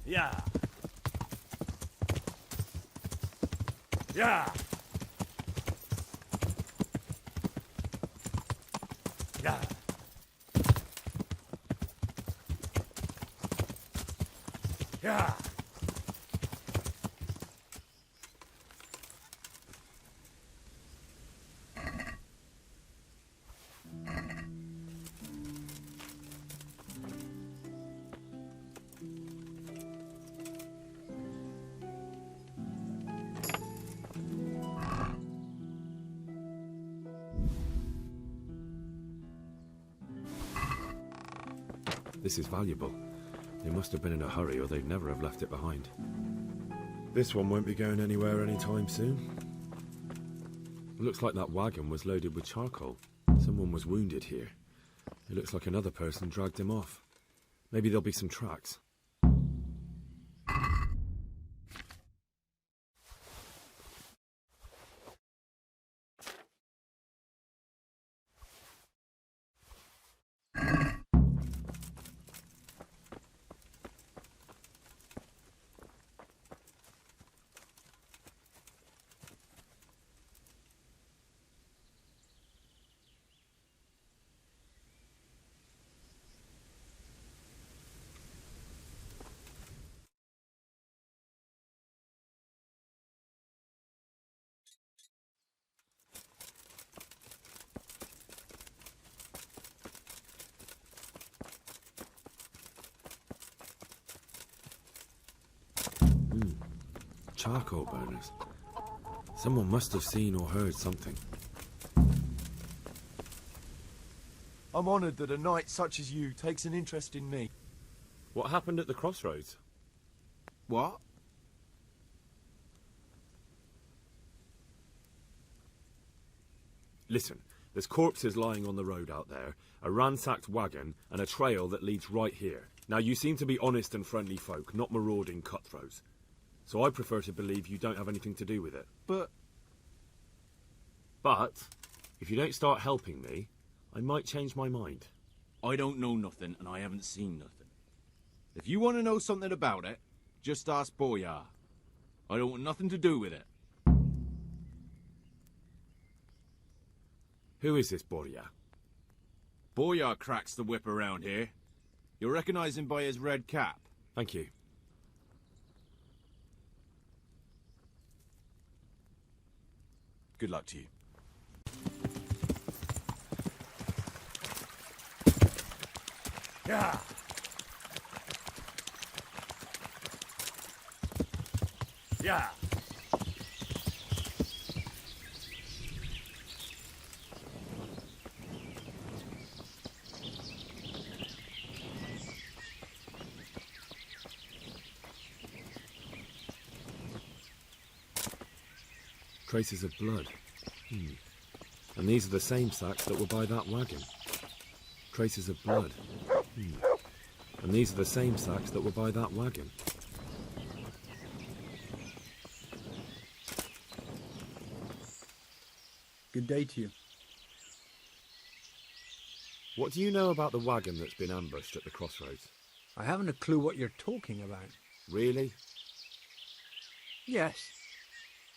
Yeah. Yeah. Yeah. Yeah. This is valuable. They must have been in a hurry or they'd never have left it behind. This one won't be going anywhere anytime soon. Looks like that wagon was loaded with charcoal. Someone was wounded here. It looks like another person dragged him off. Maybe there'll be some tracks. Charcoal burners. Someone must have seen or heard something. I'm honoured that a knight such as you takes an interest in me. What happened at the crossroads? What? Listen, there's corpses lying on the road out there, a ransacked wagon, and a trail that leads right here. Now, you seem to be honest and friendly folk, not marauding cutthroats. So I prefer to believe you don't have anything to do with it. But, if you don't start helping me, I might change my mind. I don't know nothing, and I haven't seen nothing. If you want to know something about it, just ask Boyar. I don't want nothing to do with it. Who is this Boyar? Boyar cracks the whip around here. You'll recognize him by his red cap. Thank you. good luck to you. Yeah. Yeah. Traces of blood. And these are the same sacks that were by that wagon. Traces of blood. And these are the same sacks that were by that wagon. Good day to you. What do you know about the wagon that's been ambushed at the crossroads? I haven't a clue what you're talking about. Really? Yes.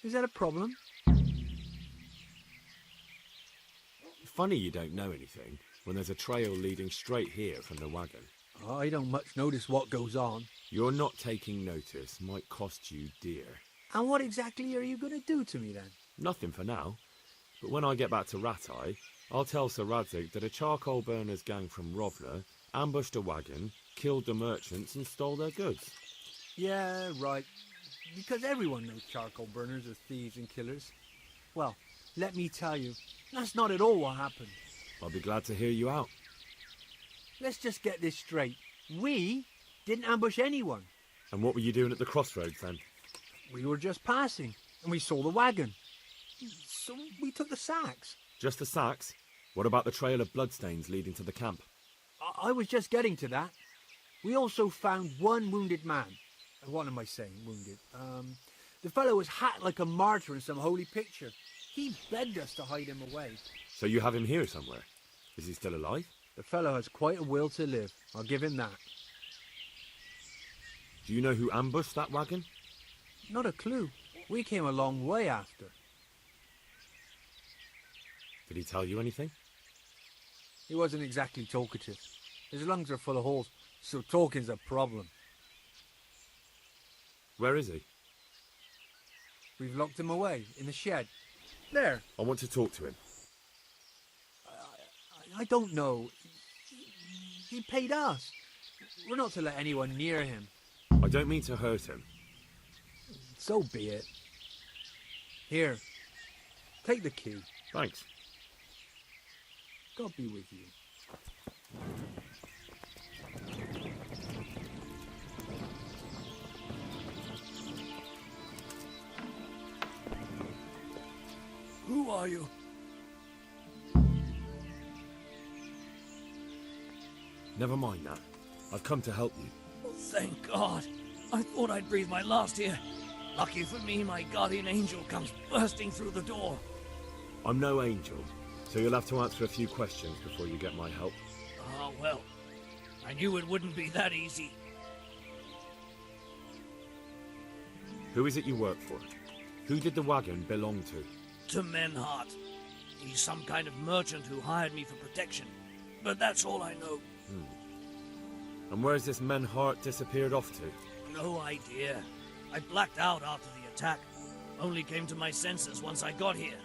Is that a problem? Funny you don't know anything when there's a trail leading straight here from the wagon. I don't much notice what goes on. You're not taking notice might cost you dear. And what exactly are you going to do to me then? Nothing for now. But when I get back to Ratai, I'll tell Sir Jezhek that a charcoal burners gang from Rovna ambushed a wagon, killed the merchants and stole their goods. Yeah, right. Because everyone knows charcoal burners are thieves and killers. Well, let me tell you, that's not at all what happened. I'll be glad to hear you out. Let's just get this straight. We didn't ambush anyone. And what were you doing at the crossroads then? We were just passing, and we saw the wagon. So we took the sacks. Just the sacks? What about the trail of bloodstains leading to the camp? I was just getting to that. We also found one wounded man. What am I saying, wounded? The fellow was hacked like a martyr in some holy picture. He begged us to hide him away. So you have him here somewhere? Is he still alive? The fellow has quite a will to live. I'll give him that. Do you know who ambushed that wagon? Not a clue. We came a long way after. Did he tell you anything? He wasn't exactly talkative. His lungs are full of holes, so talking's a problem. Where is he? We've locked him away, in the shed. There. I want to talk to him. I don't know. He paid us. We're not to let anyone near him. I don't mean to hurt him. So be it. Here. Take the key. Thanks. God be with you. Who are you? Never mind that. I've come to help you. Oh, thank God. I thought I'd breathe my last here. Lucky for me, my guardian angel comes bursting through the door. I'm no angel, so you'll have to answer a few questions before you get my help. Ah, well. I knew it wouldn't be that easy. Who is it you work for? Who did the wagon belong to? To Menhart. He's some kind of merchant who hired me for protection. But that's all I know. And where's this Menhart disappeared off to? No idea. I blacked out after the attack. Only came to my senses once I got here.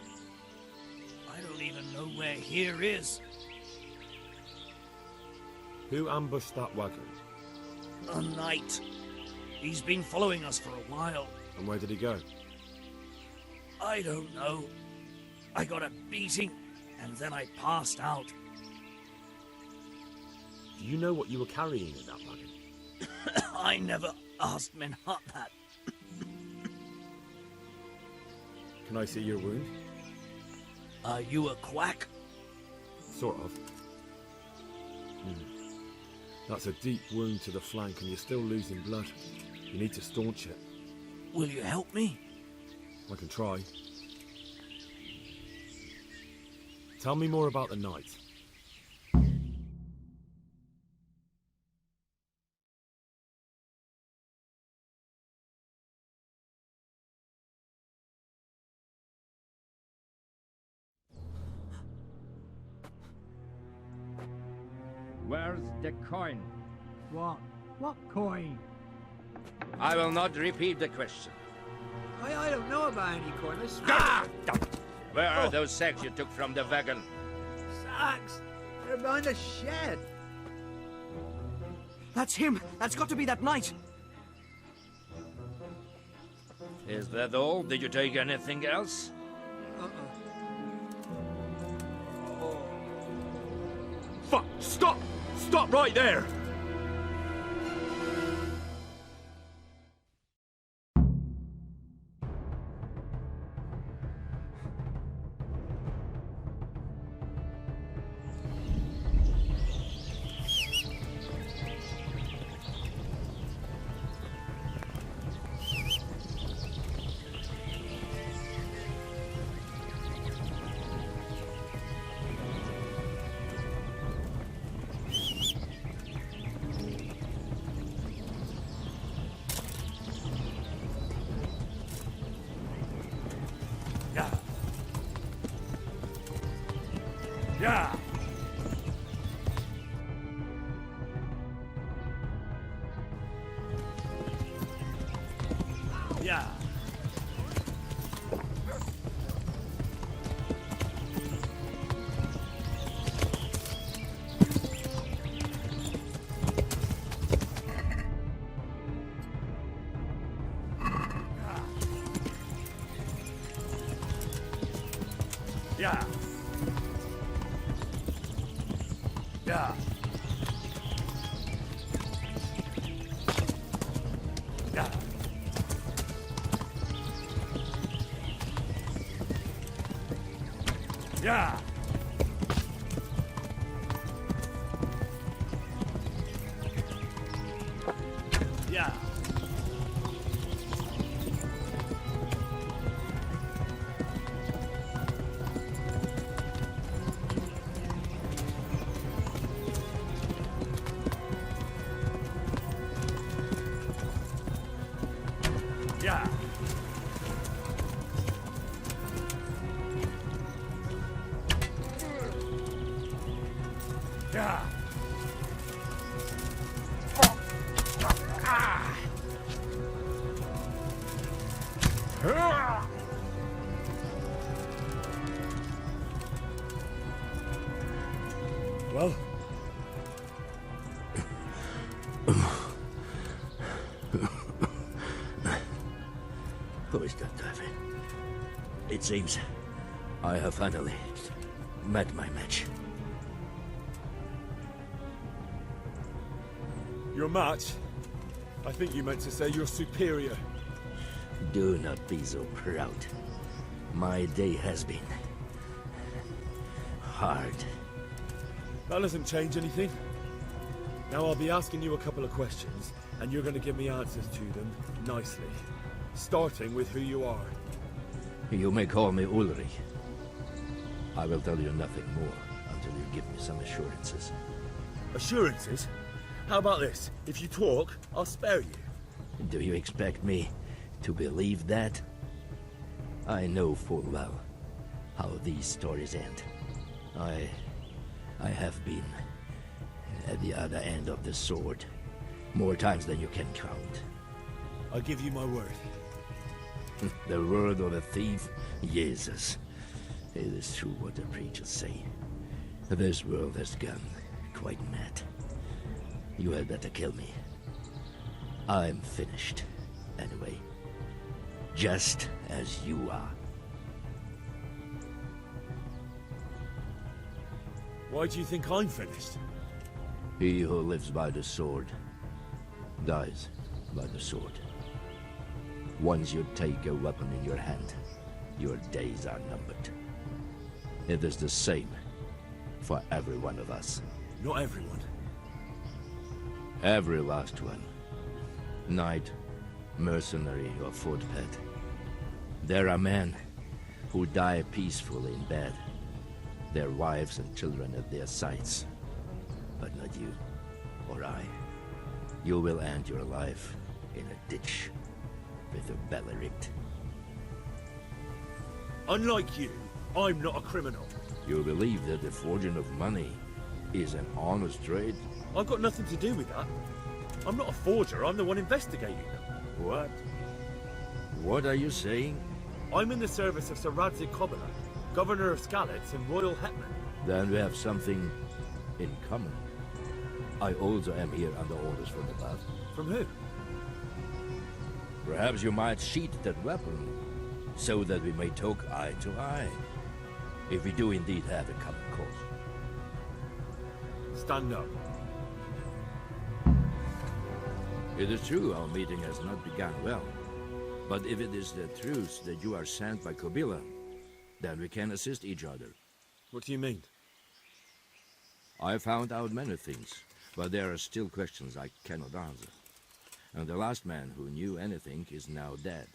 I don't even know where here is. Who ambushed that wagon? A knight. He's been following us for a while. And where did he go? I don't know. I got a beating, and then I passed out. Do you know what you were carrying in that wagon? I never asked Menhart that. Can I see your wound? Are you a quack? Sort of. That's a deep wound to the flank and you're still losing blood. You need to staunch it. Will you help me? I can try. Tell me more about the knight. Where's the coin? What? What coin? I will not repeat the question. I don't know about any coin. I swear. Ah! Where are those sacks you took from the wagon? Sacks! They're behind the shed. That's him! That's got to be that knight! Is that all? Did you take anything else? Fuck! Stop! Stop right there! Yeah! Yeah! Yeah! Yeah! Yeah! Yeah! Yeah! Yeah. Yeah. Well, Who is that, David? It seems I have finally met my match. your match? I think you meant to say you're superior. Do not be so proud. My day has been hard. That doesn't change anything. Now I'll be asking you a couple of questions, and you're going to give me answers to them nicely. Starting with who you are. You may call me Ulrich. I will tell you nothing more until you give me some assurances. Assurances? How about this? If you talk, I'll spare you. Do you expect me to believe that? I know full well how these stories end. I have been at the other end of the sword more times than you can count. I'll give you my word. The word of a thief? Jesus. It is true what the preachers say. This world has gone quite mad. You had better kill me. I'm finished, anyway. Just as you are. Why do you think I'm finished? He who lives by the sword dies by the sword. Once you take a weapon in your hand, your days are numbered. It is the same for every one of us. Not everyone. Every last one. Knight, mercenary, or footpad. There are men who die peacefully in bed, their wives and children at their sides. But not you, or I. You will end your life in a ditch with your belly ripped. Unlike you, I'm not a criminal. You believe that the forging of money is an honest trade? I've got nothing to do with that. I'm not a forger, I'm the one investigating them. What? What are you saying? I'm in the service of Sir Radzig Kobyla, Governor of Skalitz and Royal Hetman. Then we have something in common. I also am here under orders from above. From who? Perhaps you might sheath that weapon, so that we may talk eye to eye. If we do indeed have a common cause. Stand up. It is true our meeting has not begun well. But if it is the truth that you are sent by Kobyla, then we can assist each other. What do you mean? I found out many things, but there are still questions I cannot answer. And the last man who knew anything is now dead.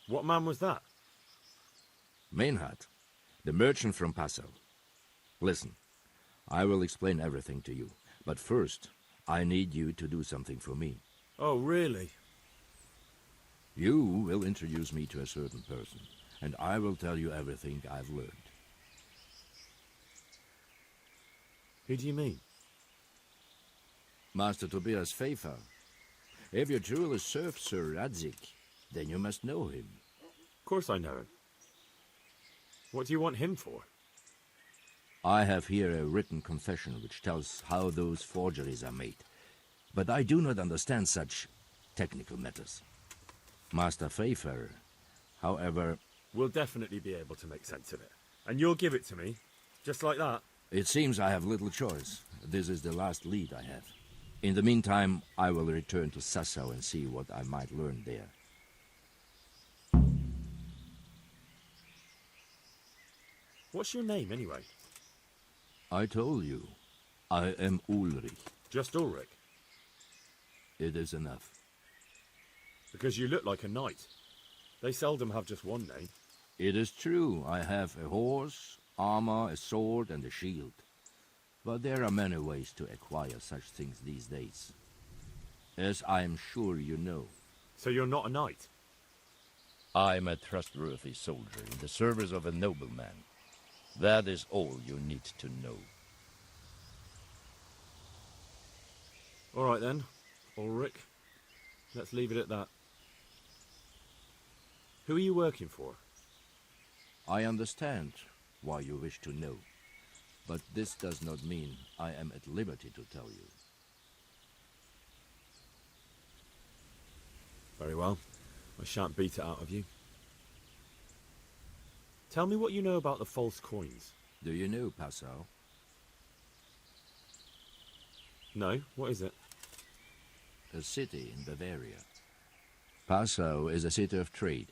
What man was that? Menhart, the merchant from Passau. Listen, I will explain everything to you, but first, I need you to do something for me. Oh, really? You will introduce me to a certain person, and I will tell you everything I've learned. Who do you mean? Master Tobias Feyfar. If you truly serve Sir Radzig, then you must know him. Of course I know him. What do you want him for? I have here a written confession which tells how those forgeries are made, but I do not understand such technical matters. Master Feyfar, however... We'll definitely be able to make sense of it. And you'll give it to me, just like that? It seems I have little choice. This is the last lead I have. In the meantime, I will return to Sassau and see what I might learn there. What's your name, anyway? I told you, I am Ulrich. Just Ulrich? It is enough. Because you look like a knight. They seldom have just one name. It is true, I have a horse, armor, a sword, and a shield. But there are many ways to acquire such things these days. As I am sure you know. So you're not a knight? I am a trustworthy soldier in the service of a nobleman. That is all you need to know. All right then, Ulrich. Let's leave it at that. Who are you working for? I understand why you wish to know, but this does not mean I am at liberty to tell you. Very well. I shan't beat it out of you. Tell me what you know about the false coins. Do you know Passau? No, what is it? A city in Bavaria. Passau is a city of trade.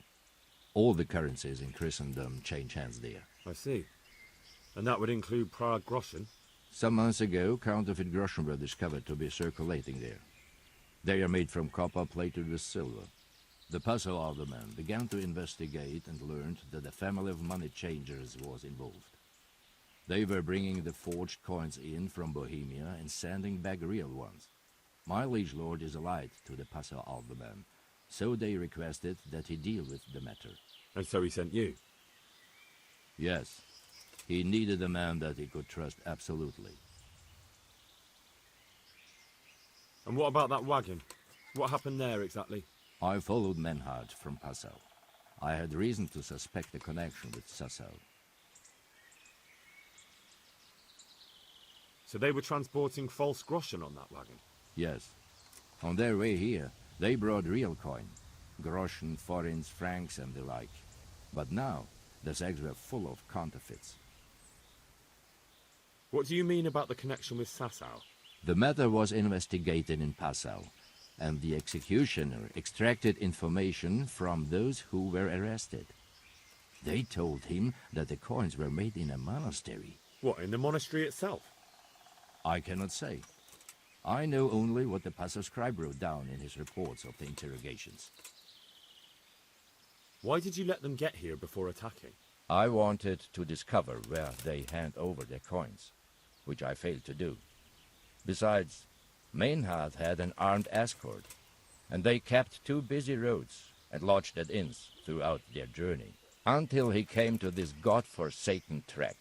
All the currencies in Christendom change hands there. I see. And that would include Prague groschen? Some months ago, counterfeit groschen were discovered to be circulating there. They are made from copper plated with silver. The Passau alderman began to investigate and learned that a family of money changers was involved. They were bringing the forged coins in from Bohemia and sending back real ones. My liege lord is allied to the Passau alderman, so they requested that he deal with the matter. And so he sent you? Yes. He needed a man that he could trust absolutely. And what about that wagon? What happened there exactly? I followed Menhart from Passau. I had reason to suspect a connection with Sassau. So they were transporting false groschen on that wagon? Yes. On their way here, they brought real coin. Groschen, forints, francs and the like. But now, the sacks were full of counterfeits. What do you mean about the connection with Sassau? The matter was investigated in Passau, and the executioner extracted information from those who were arrested. They told him that the coins were made in a monastery. What, in the monastery itself? I cannot say. I know only what the Passau scribe wrote down in his reports of the interrogations. Why did you let them get here before attacking? I wanted to discover where they hand over their coins, which I failed to do. Besides, Menhart had an armed escort, and they kept 2 busy roads and lodged at inns throughout their journey, until he came to this god-forsaken track.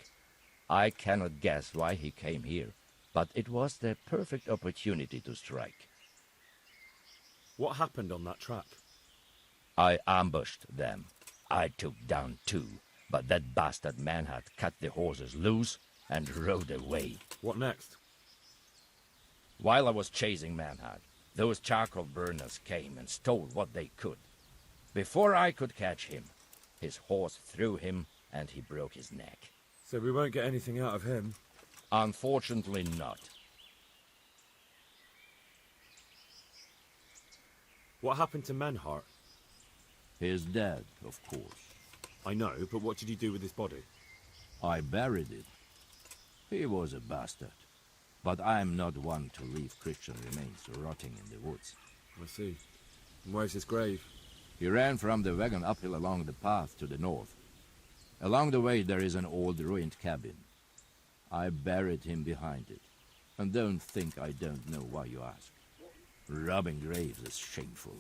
I cannot guess why he came here, but it was the perfect opportunity to strike. What happened on that track? I ambushed them. I took down 2, but that bastard Menhart cut the horses loose and rode away. What next? While I was chasing Menhart, those charcoal burners came and stole what they could. Before I could catch him, his horse threw him and he broke his neck. So we won't get anything out of him? Unfortunately not. What happened to Menhart? He is dead, of course. I know, but what did you do with his body? I buried it. He was a bastard. But I am not one to leave Christian remains rotting in the woods. I see. And where's his grave? He ran from the wagon uphill along the path to the north. Along the way there is an old ruined cabin. I buried him behind it. And don't think I don't know why you ask. Robbing graves is shameful.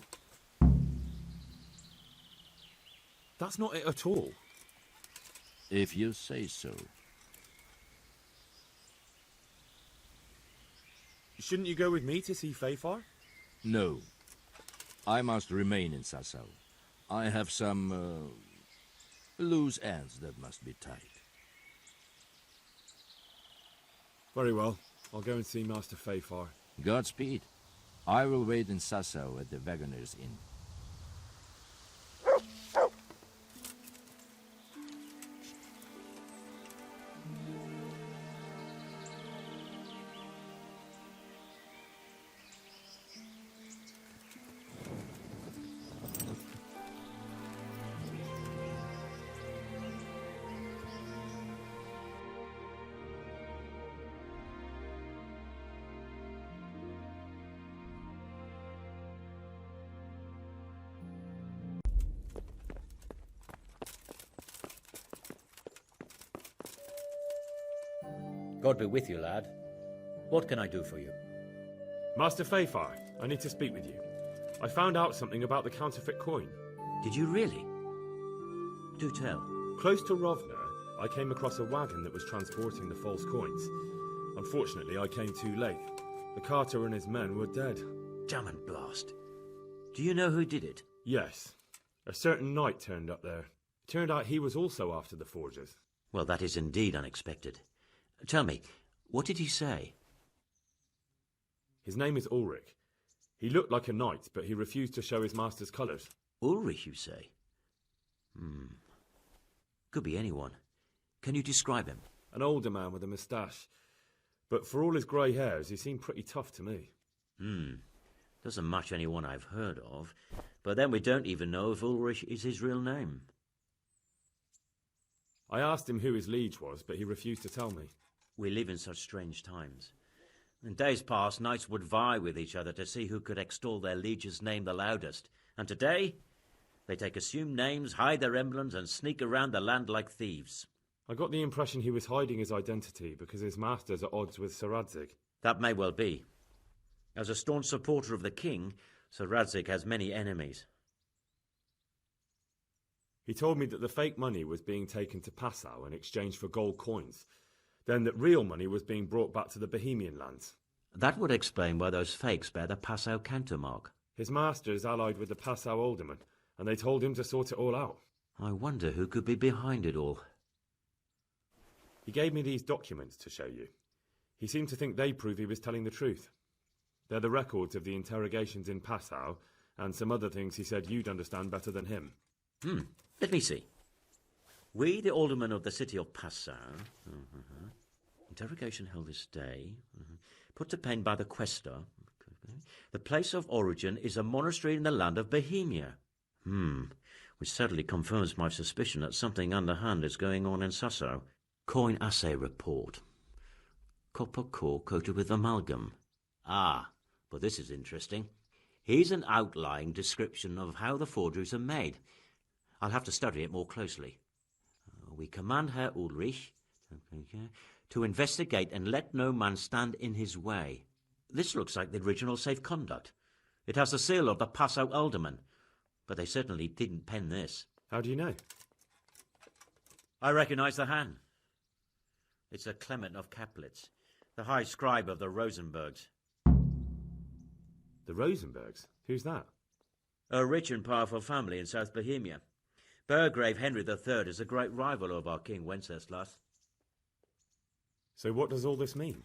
That's not it at all. If you say so. Shouldn't you go with me to see Feyfar? No. I must remain in Sassau. I have some, loose ends that must be tied. Very well. I'll go and see Master Feyfar. Godspeed. I will wait in Sassau at the Wagoner's Inn. God be with you, lad. What can I do for you? Master Feyfar, I need to speak with you. I found out something about the counterfeit coin. Did you really? Do tell. Close to Rovna, I came across a wagon that was transporting the false coins. Unfortunately, I came too late. The carter and his men were dead. Damn and blast. Do you know who did it? Yes. A certain knight turned up there. It turned out he was also after the forgers. Well, that is indeed unexpected. Tell me, what did he say? His name is Ulrich. He looked like a knight, but he refused to show his master's colours. Ulrich, you say? Could be anyone. Can you describe him? An older man with a moustache. But for all his grey hairs, he seemed pretty tough to me. Doesn't match anyone I've heard of. But then we don't even know if Ulrich is his real name. I asked him who his liege was, but he refused to tell me. We live in such strange times. In days past, knights would vie with each other to see who could extol their liege's name the loudest. And today, they take assumed names, hide their emblems, and sneak around the land like thieves. I got the impression he was hiding his identity because his master's at odds with Sir Radzig. That may well be. As a staunch supporter of the king, Sir Radzig has many enemies. He told me that the fake money was being taken to Passau in exchange for gold coins. Then that real money was being brought back to the Bohemian lands. That would explain why those fakes bear the Passau countermark. His master's allied with the Passau alderman, and they told him to sort it all out. I wonder who could be behind it all. He gave me these documents to show you. He seemed to think they prove he was telling the truth. They're the records of the interrogations in Passau, and some other things he said you'd understand better than him. Let me see. We, the aldermen of the city of Passau, interrogation held this day, put to pen by the questor. The place of origin is a monastery in the land of Bohemia. Which certainly confirms my suspicion that something underhand is going on in Sasso. Coin assay report. Copper core coated with amalgam. But this is interesting. Here's an outline description of how the forgeries are made. I'll have to study it more closely. We command Herr Ulrich to investigate and let no man stand in his way. This looks like the original safe conduct. It has the seal of the Passau alderman, but they certainly didn't pen this. How do you know? I recognize the hand. It's a Clement of Kaplitz, the high scribe of the Rosenbergs. The Rosenbergs? Who's that? A rich and powerful family in South Bohemia. Burgrave Henry III is a great rival of our King Wenceslas. So what does all this mean?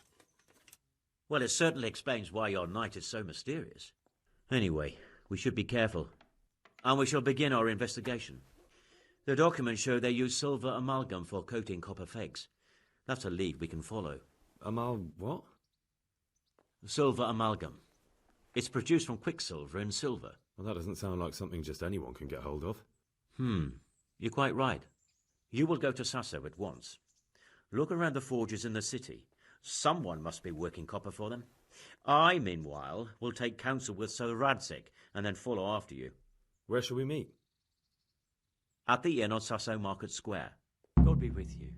Well, it certainly explains why your knight is so mysterious. Anyway, we should be careful. And we shall begin our investigation. The documents show they use silver amalgam for coating copper fakes. That's a lead we can follow. What? Silver amalgam. It's produced from quicksilver and silver. Well, that doesn't sound like something just anyone can get hold of. You're quite right. You will go to Sasso at once. Look around the forges in the city. Someone must be working copper for them. I, meanwhile, will take counsel with Sir Radzig and then follow after you. Where shall we meet? At the inn on Sasso Market Square. God be with you.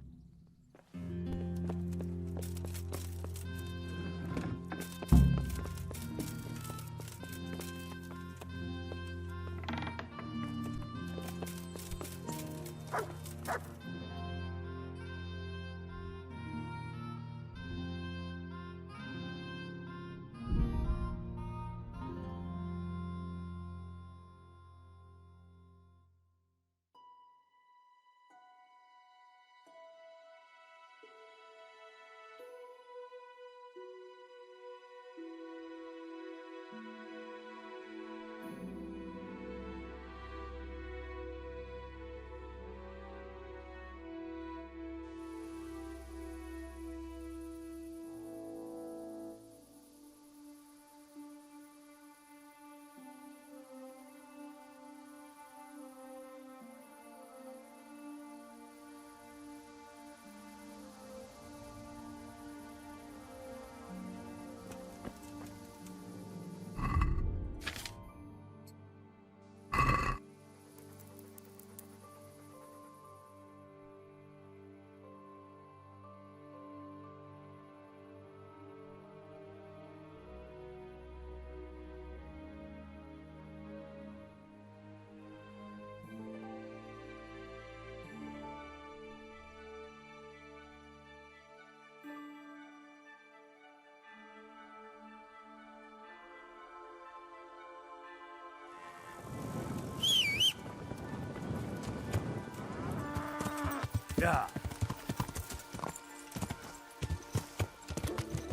Yeah.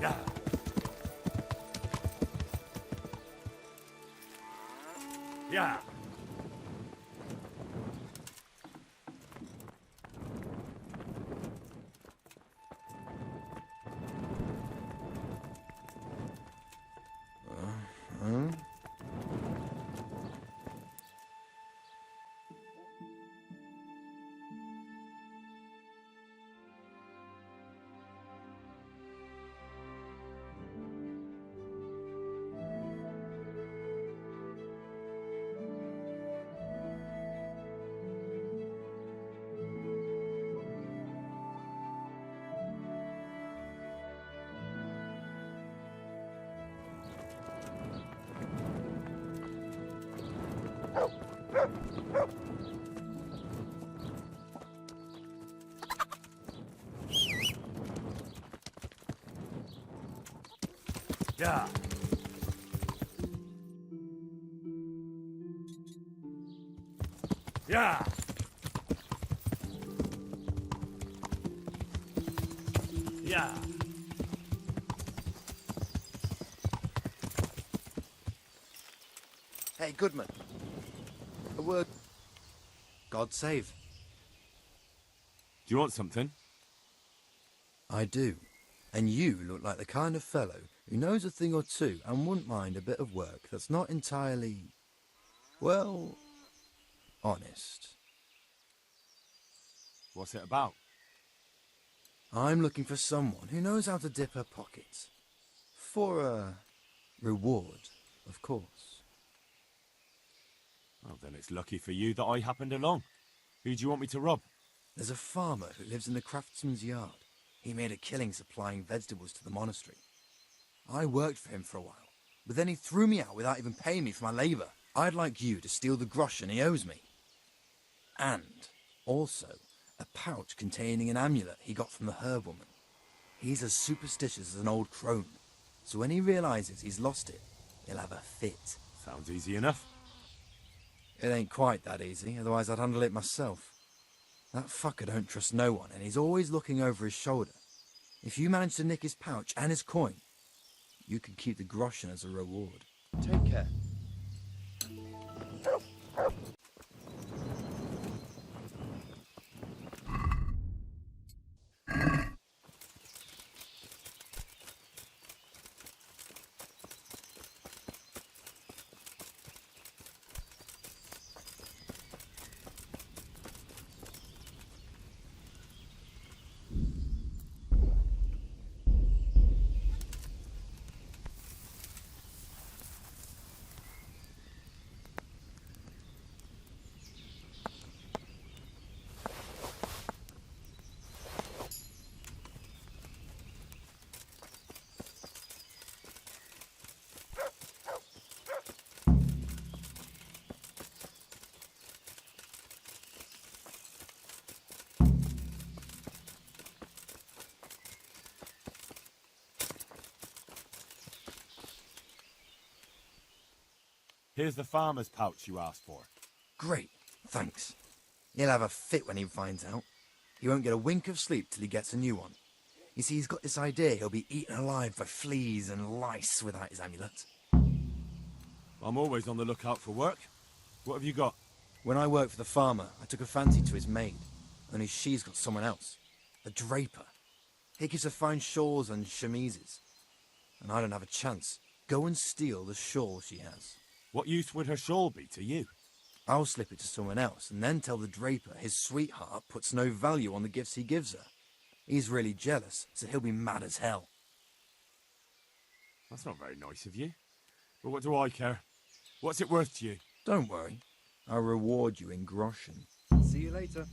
Yeah. Yeah. Yeah. Yeah. Yeah. Hey, Goodman. A word. God save. Do you want something? I do. And you look like the kind of fellow who knows a thing or two and wouldn't mind a bit of work that's not entirely, well, honest. What's it about? I'm looking for someone who knows how to dip her pockets. For a reward, of course. Well, then it's lucky for you that I happened along. Who do you want me to rob? There's a farmer who lives in the craftsman's yard. He made a killing supplying vegetables to the monastery. I worked for him for a while, but then he threw me out without even paying me for my labour. I'd like you to steal the groschen he owes me. And also a pouch containing an amulet he got from the herb woman. He's as superstitious as an old crone, so when he realises he's lost it, he'll have a fit. Sounds easy enough. It ain't quite that easy, otherwise I'd handle it myself. That fucker don't trust no one, and he's always looking over his shoulder. If you manage to nick his pouch and his coin, you can keep the groschen as a reward. Take care. Here's the farmer's pouch you asked for. Great, thanks. He'll have a fit when he finds out. He won't get a wink of sleep till he gets a new one. You see, he's got this idea he'll be eaten alive by fleas and lice without his amulet. I'm always on the lookout for work. What have you got? When I worked for the farmer, I took a fancy to his maid. Only she's got someone else. A draper. He gives her fine shawls and chemises. And I don't have a chance. Go and steal the shawl she has. What use would her shawl be to you? I'll slip it to someone else and then tell the draper his sweetheart puts no value on the gifts he gives her. He's really jealous, so he'll be mad as hell. That's not very nice of you. But what do I care? What's it worth to you? Don't worry. I'll reward you in groschen. See you later.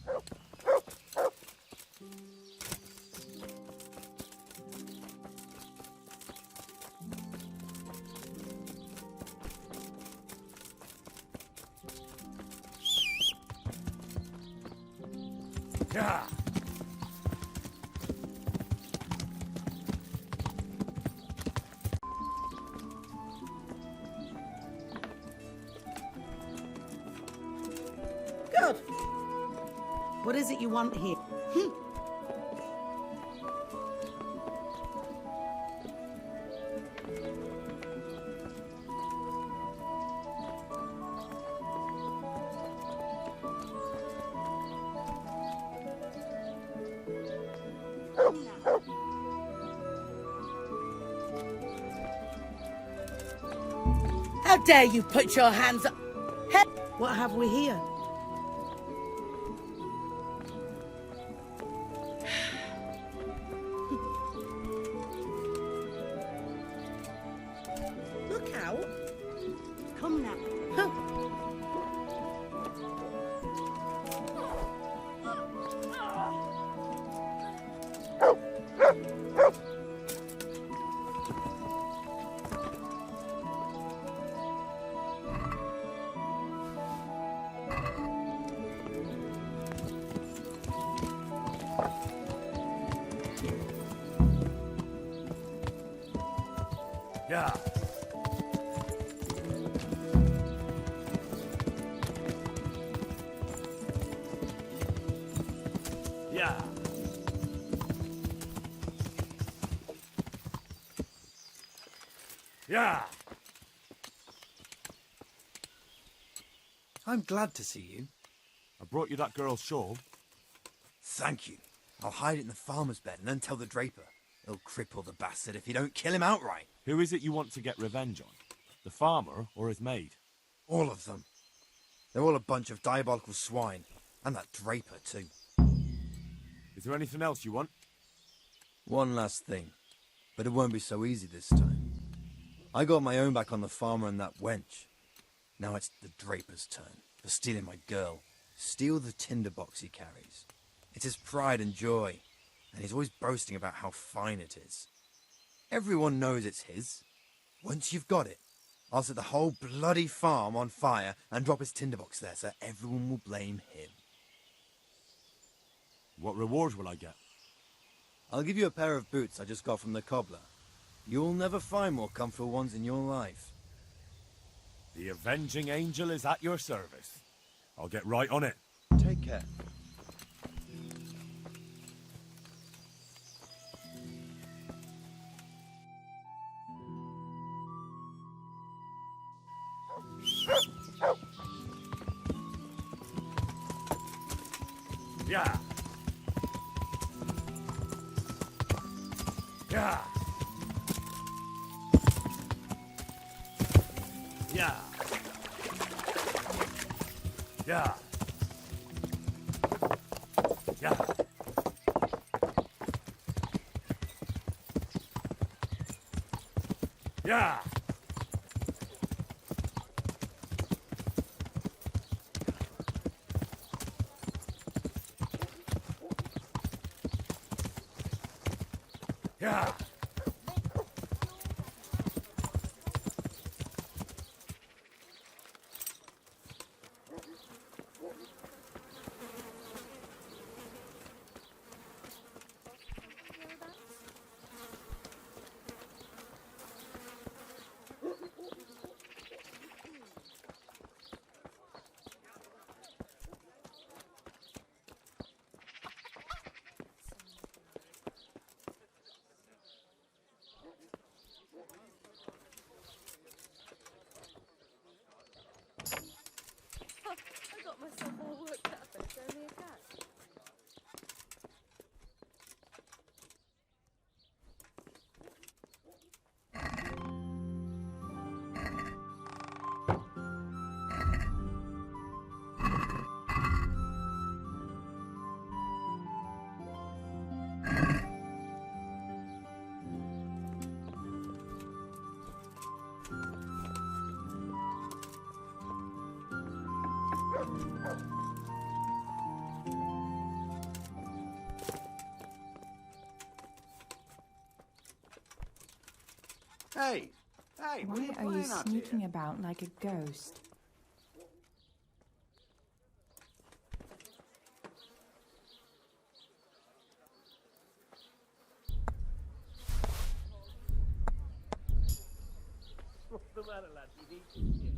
Yeah. Good. What is it you want here? How dare you put your hands up? What have we here? Look out. Come now. Huh. Yeah. Yeah. Yeah. I'm glad to see you. I brought you that girl's shawl. Thank you. I'll hide it in the farmer's bed and then tell the draper. He'll cripple the bastard if you don't kill him outright. Who is it you want to get revenge on? The farmer or his maid? All of them. They're all a bunch of diabolical swine. And that draper, too. Is there anything else you want? One last thing. But it won't be so easy this time. I got my own back on the farmer and that wench. Now it's the draper's turn for stealing my girl. Steal the tinderbox he carries. It's his pride and joy. And he's always boasting about how fine it is. Everyone knows it's his. Once you've got it, I'll set the whole bloody farm on fire and drop his tinderbox there so everyone will blame him. What reward will I get? I'll give you a pair of boots I just got from the cobbler. You'll never find more comfortable ones in your life. The avenging angel is at your service. I'll get right on it. Take care. Yeah. Yeah. Yeah. Yeah. Yeah. Yeah. Yeah. I got myself all worked up, but it's only a cat. Hey! Hey, what Why are you are you playing out sneaking here? about like a ghost? What's the matter, lad? You need to shit.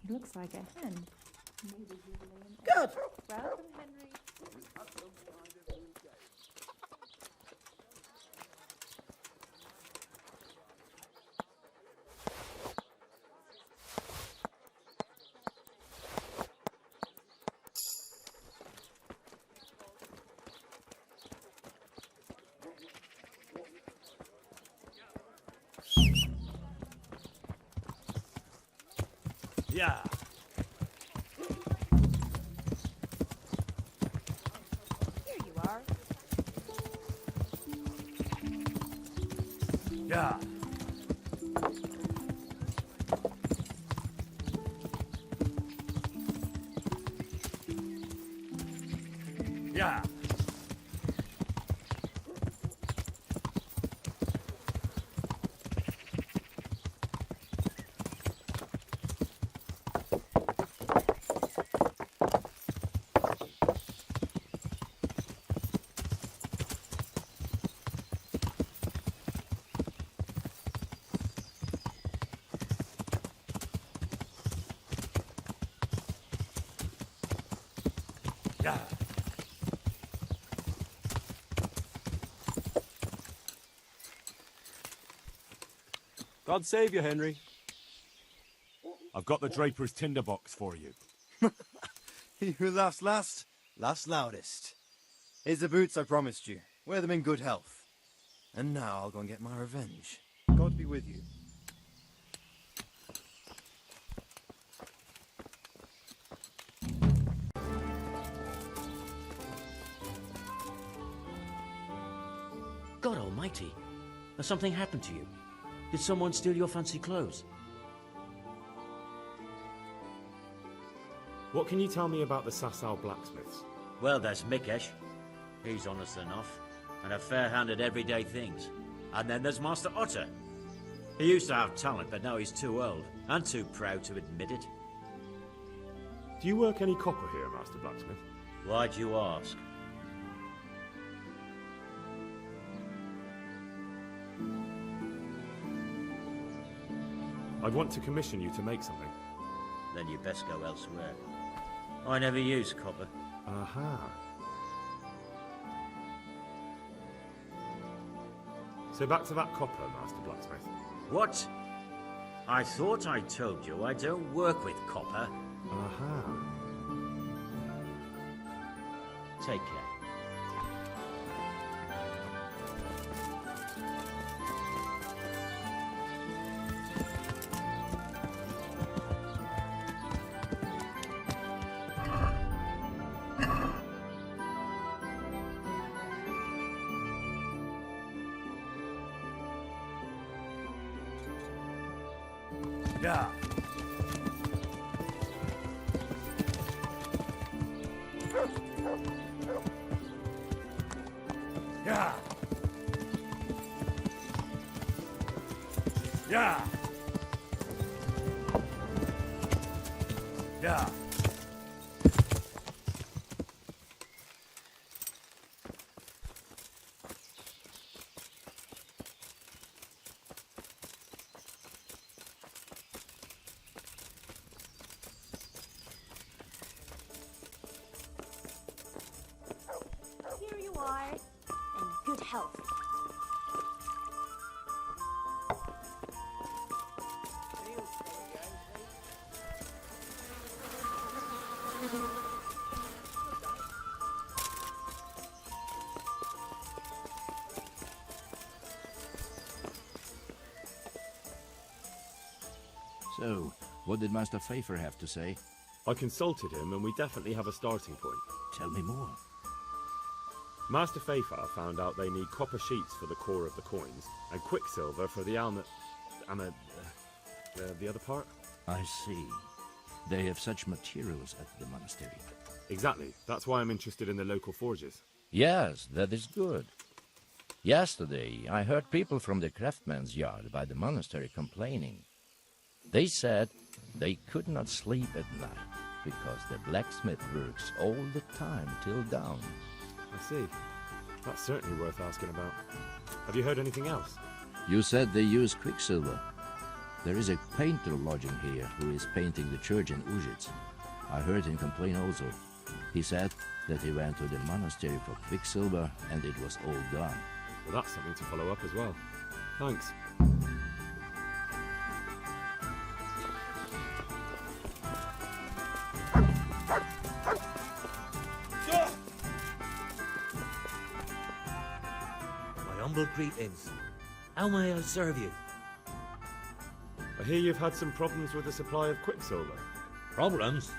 He looks like a hen. Good. Welcome, Henry. Yeah. Here you are. Yeah. Yeah. Yeah. God save you, Henry. I've got the draper's tinderbox for you. He who laughs last, laughs loudest. Here's the boots I promised you. Wear them in good health. And now I'll go and get my revenge. God be with you. God almighty, has something happened to you? Did someone steal your fancy clothes? What can you tell me about the Sasau blacksmiths? Well, there's Mikesh. He's honest enough, and a fair hand at everyday things. And then there's Master Ota. He used to have talent, but now he's too old, and too proud to admit it. Do you work any copper here, Master Blacksmith? Why'd you ask? I'd want to commission you to make something. Then you best go elsewhere. I never use copper. Aha. So back to that copper, Master Blacksmith. What? I thought I told you I don't work with copper. Aha. Take care. Yeah. Yeah. Yeah. Yeah. Here you are. In good health. So, what did Master Feyfar have to say? I consulted him and we definitely have a starting point. Tell me more. Master Feyfar found out they need copper sheets for the core of the coins and quicksilver for the the other part? I see. They have such materials at the monastery. Exactly. That's why I'm interested in the local forges. Yes, that is good. Yesterday, I heard people from the craftsman's yard by the monastery complaining. They said they could not sleep at night because the blacksmith works all the time till dawn. I see. That's certainly worth asking about. Have you heard anything else? You said they use quicksilver. There is a painter lodging here who is painting the church in Ujits. I heard him complain also. He said that he went to the monastery for quicksilver and it was all gone. Well, that's something to follow up as well. Thanks. My humble greetings. How may I serve you? I hear you've had some problems with the supply of quicksilver. Problems?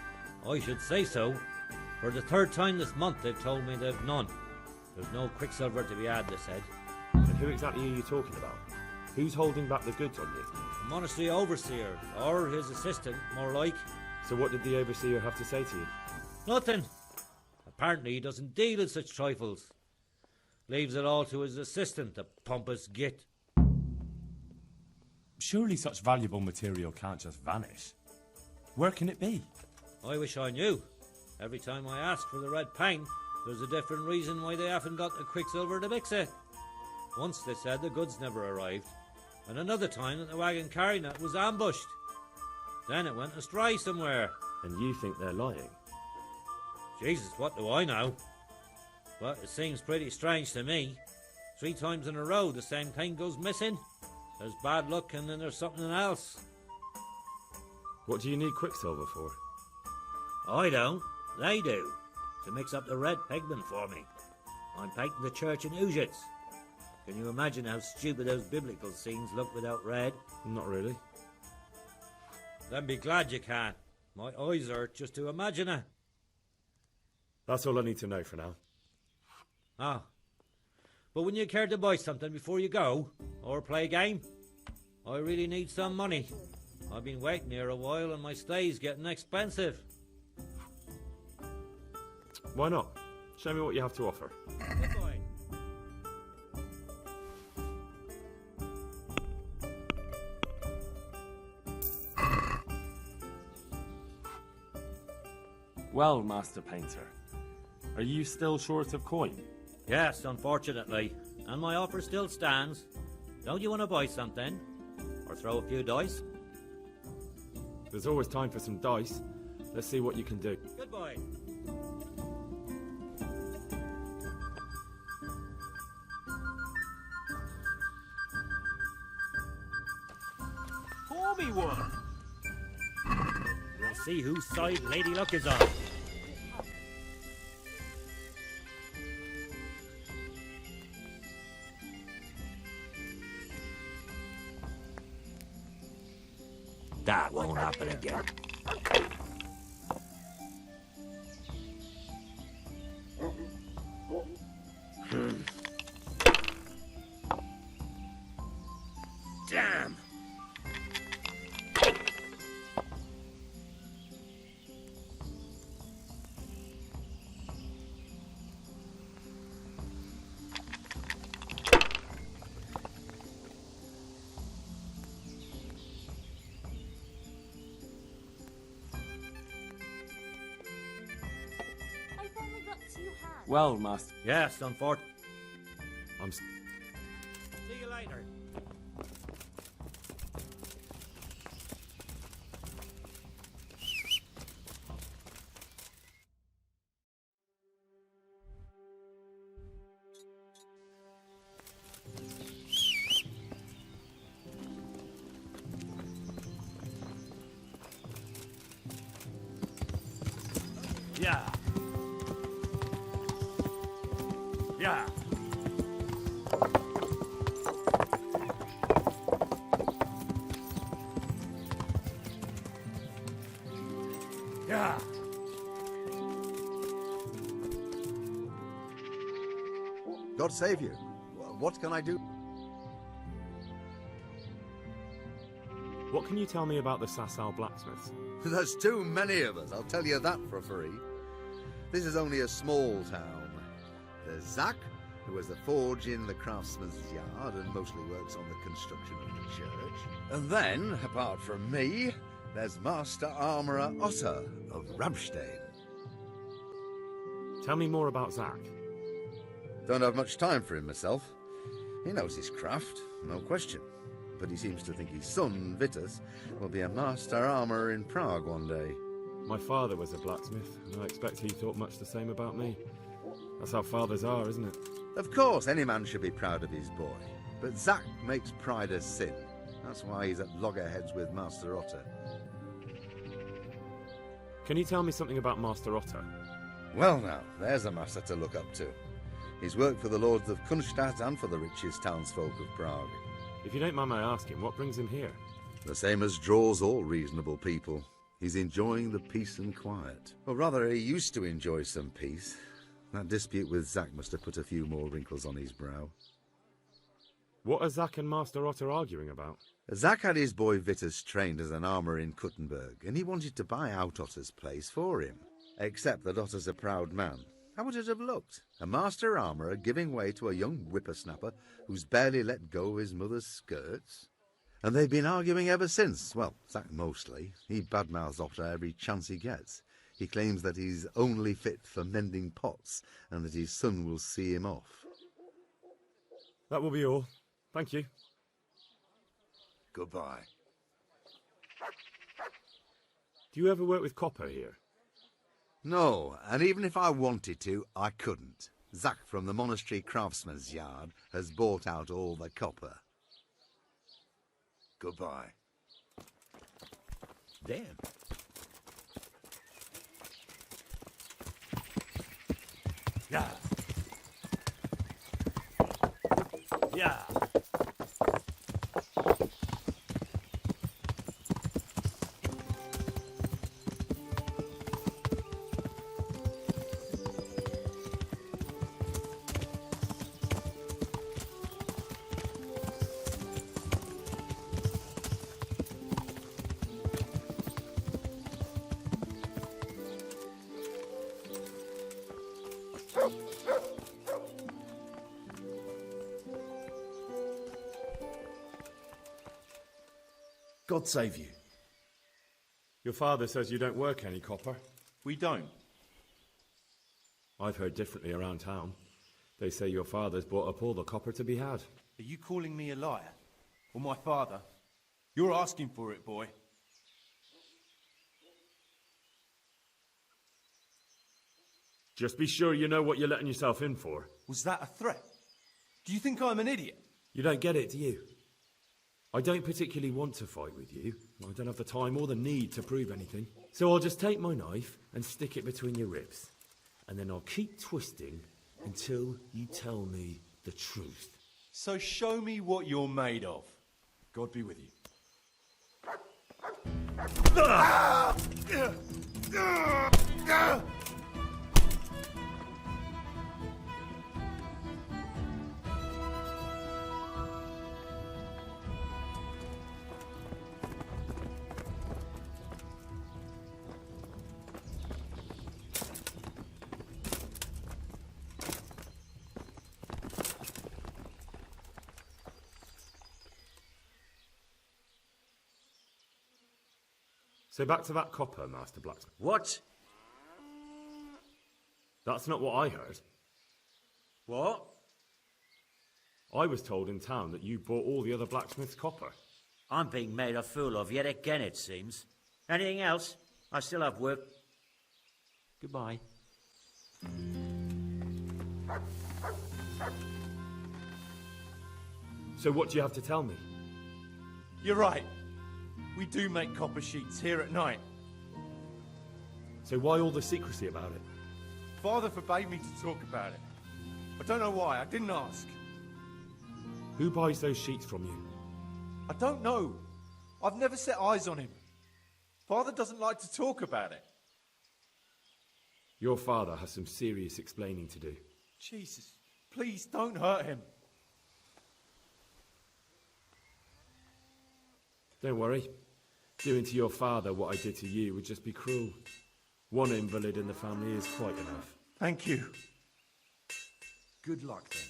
I should say so. For the third time this month they've told me they've none. There's no quicksilver to be had, they said. And who exactly are you talking about? Who's holding back the goods on you? The monastery overseer, or his assistant, more like. So what did the overseer have to say to you? Nothing. Apparently he doesn't deal in such trifles. Leaves it all to his assistant, the pompous git. Surely such valuable material can't just vanish. Where can it be? I wish I knew. Every time I ask for the red paint, there's a different reason why they haven't got the quicksilver to mix it. Once they said the goods never arrived, and another time that the wagon carrying it was ambushed. Then it went astray somewhere. And you think they're lying? Jesus, what do I know? But it seems pretty strange to me. 3 times in a row the same thing goes missing. There's bad luck and then there's something else. What do you need quicksilver for? I don't. They do. To mix up the red pigment for me. I'm painting the church in Jezhek. Can you imagine how stupid those biblical scenes look without red? Not really. Then be glad you can. My eyes hurt just to imagine it. That's all I need to know for now. Ah. But wouldn't you care to buy something before you go? Or play a game? I really need some money. I've been waiting here a while and my stay's getting expensive. Why not? Show me what you have to offer. Good boy. Well, Master Painter, are you still short of coin? Yes, unfortunately. And my offer still stands. Don't you want to buy something? Or throw a few dice? There's always time for some dice. Let's see what you can do. Good boy. Pour me one. We'll see whose side Lady Luck is on. That won't happen again. Damn! Well, Master. Yes, unfortunately. See you later. Yeah. Yeah. Yeah. God save you. What can I do? What can you tell me about the Sasau blacksmiths? There's too many of us, I'll tell you that for free. This is only a small town. There's Zach, who has a forge in the craftsman's yard and mostly works on the construction of the church. And then, apart from me, there's Master Armourer Ota of Ramstein. Tell me more about Zach. Don't have much time for him myself. He knows his craft, no question. But he seems to think his son, Vitus, will be a master armourer in Prague one day. My father was a blacksmith, and I expect he thought much the same about me. That's how fathers are, isn't it? Of course, any man should be proud of his boy. But Zach makes pride a sin. That's why he's at loggerheads with Master Ota. Can you tell me something about Master Ota? Well now, there's a master to look up to. He's worked for the lords of Kunstadt and for the richest townsfolk of Prague. If you don't mind my asking, what brings him here? The same as draws all reasonable people. He's enjoying the peace and quiet. Or rather, he used to enjoy some peace. That dispute with Zach must have put a few more wrinkles on his brow. What are Zach and Master Ota arguing about? Zach had his boy Vitus trained as an armourer in Kuttenberg, and he wanted to buy out Otter's place for him. Except that Otter's a proud man. How would it have looked? A master armourer giving way to a young whippersnapper who's barely let go of his mother's skirts? And they've been arguing ever since. Well, Zach mostly. He badmouths Otter every chance he gets. He claims that he's only fit for mending pots, and that his son will see him off. That will be all. Thank you. Goodbye. Do you ever work with copper here? No, and even if I wanted to, I couldn't. Zach from the monastery craftsman's yard has bought out all the copper. Goodbye. Damn. Yeah. Yeah. God save you. Your father says you don't work any copper. We don't. I've heard differently around town. They say your father's bought up all the copper to be had. Are you calling me a liar? Or my father? You're asking for it, boy. Just be sure you know what you're letting yourself in for. Was that a threat? Do you think I'm an idiot? You don't get it, do you? I don't particularly want to fight with you. I don't have the time or the need to prove anything. So I'll just take my knife and stick it between your ribs. And then I'll keep twisting until you tell me the truth. So show me what you're made of. God be with you. So back to that copper, Master Blacksmith. What? That's not what I heard. What? I was told in town that you bought all the other blacksmith's copper. I'm being made a fool of yet again, it seems. Anything else? I still have work. Goodbye. So what do you have to tell me? You're right. We do make copper sheets here at night. So why all the secrecy about it? Father forbade me to talk about it. I don't know why, I didn't ask. Who buys those sheets from you? I don't know. I've never set eyes on him. Father doesn't like to talk about it. Your father has some serious explaining to do. Jesus, please don't hurt him. Don't worry. Doing to your father what I did to you would just be cruel. One invalid in the family is quite enough. Thank you. Good luck, then.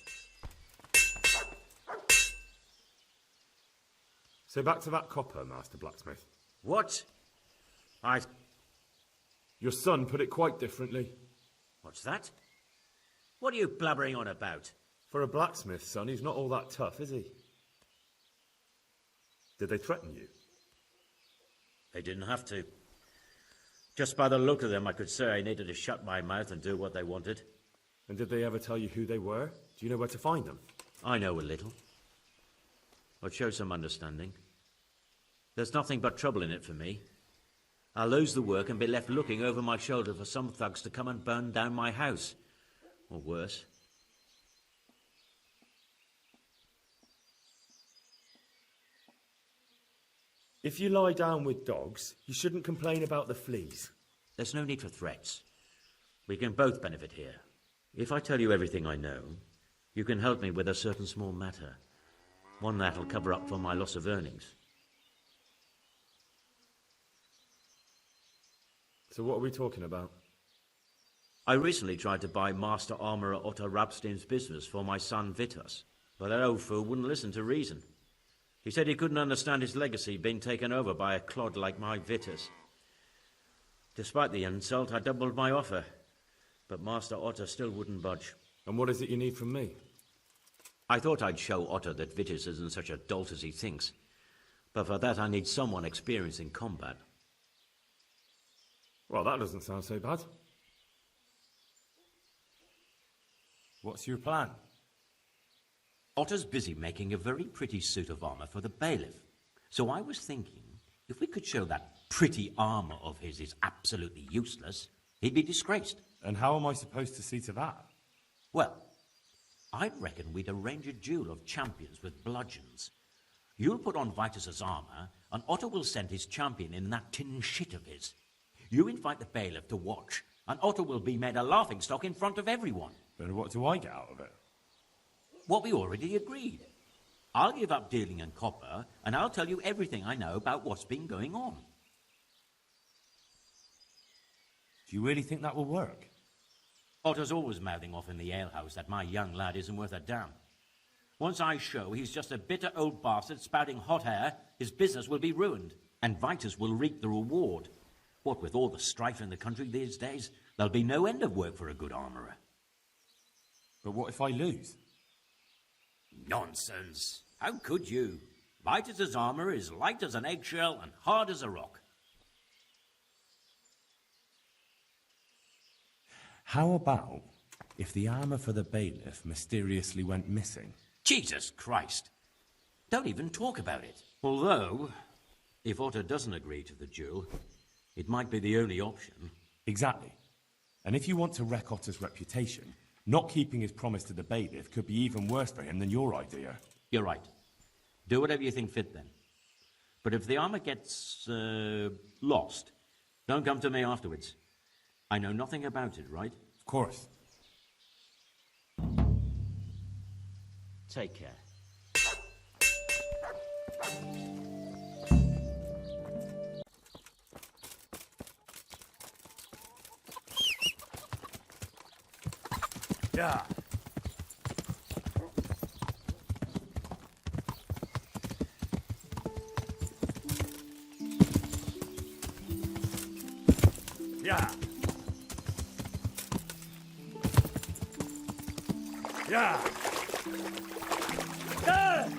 So back to that copper, Master Blacksmith. What? Your son put it quite differently. What's that? What are you blabbering on about? For a blacksmith's son, he's not all that tough, is he? Did they threaten you? They didn't have to. Just by the look of them, I could say I needed to shut my mouth and do what they wanted. And did they ever tell you who they were? Do you know where to find them? I know a little. I'd show some understanding. There's nothing but trouble in it for me. I'll lose the work and be left looking over my shoulder for some thugs to come and burn down my house. Or worse. If you lie down with dogs, you shouldn't complain about the fleas. There's no need for threats. We can both benefit here. If I tell you everything I know, you can help me with a certain small matter. One that'll cover up for my loss of earnings. So what are we talking about? I recently tried to buy Master Armourer Ota Rabstein's business for my son Vitus, but that old fool wouldn't listen to reason. He said he couldn't understand his legacy being taken over by a clod like my Vitus. Despite the insult, I doubled my offer, but Master Ota still wouldn't budge. And what is it you need from me? I thought I'd show Ota that Vitus isn't such a dolt as he thinks, but for that I need someone experienced in combat. Well, that doesn't sound so bad. What's your plan? Ota's busy making a very pretty suit of armor for the bailiff. So I was thinking, if we could show that pretty armor of his is absolutely useless, he'd be disgraced. And how am I supposed to see to that? Well, I reckon we'd arrange a duel of champions with bludgeons. You'll put on Vitus's armor, and Ota will send his champion in that tin shit of his. You invite the bailiff to watch, and Ota will be made a laughingstock in front of everyone. But what do I get out of it? What we already agreed. I'll give up dealing in copper, and I'll tell you everything I know about what's been going on. Do you really think that will work? Ota's always mouthing off in the alehouse that my young lad isn't worth a damn. Once I show he's just a bitter old bastard spouting hot air, his business will be ruined, and Vitus will reap the reward. What with all the strife in the country these days, there'll be no end of work for a good armourer. But what if I lose? Nonsense. How could you? Vitus's armour is light as an eggshell and hard as a rock. How about if the armour for the bailiff mysteriously went missing? Jesus Christ. Don't even talk about it. Although, if Ota doesn't agree to the duel, it might be the only option. Exactly. And if you want to wreck Ota's reputation, not keeping his promise to the bailiff could be even worse for him than your idea. You're right. Do whatever you think fit then. But if the armor gets lost, don't come to me afterwards. I know nothing about it, right? Of course. Take care. Yeah. Yeah. Yeah. Ah!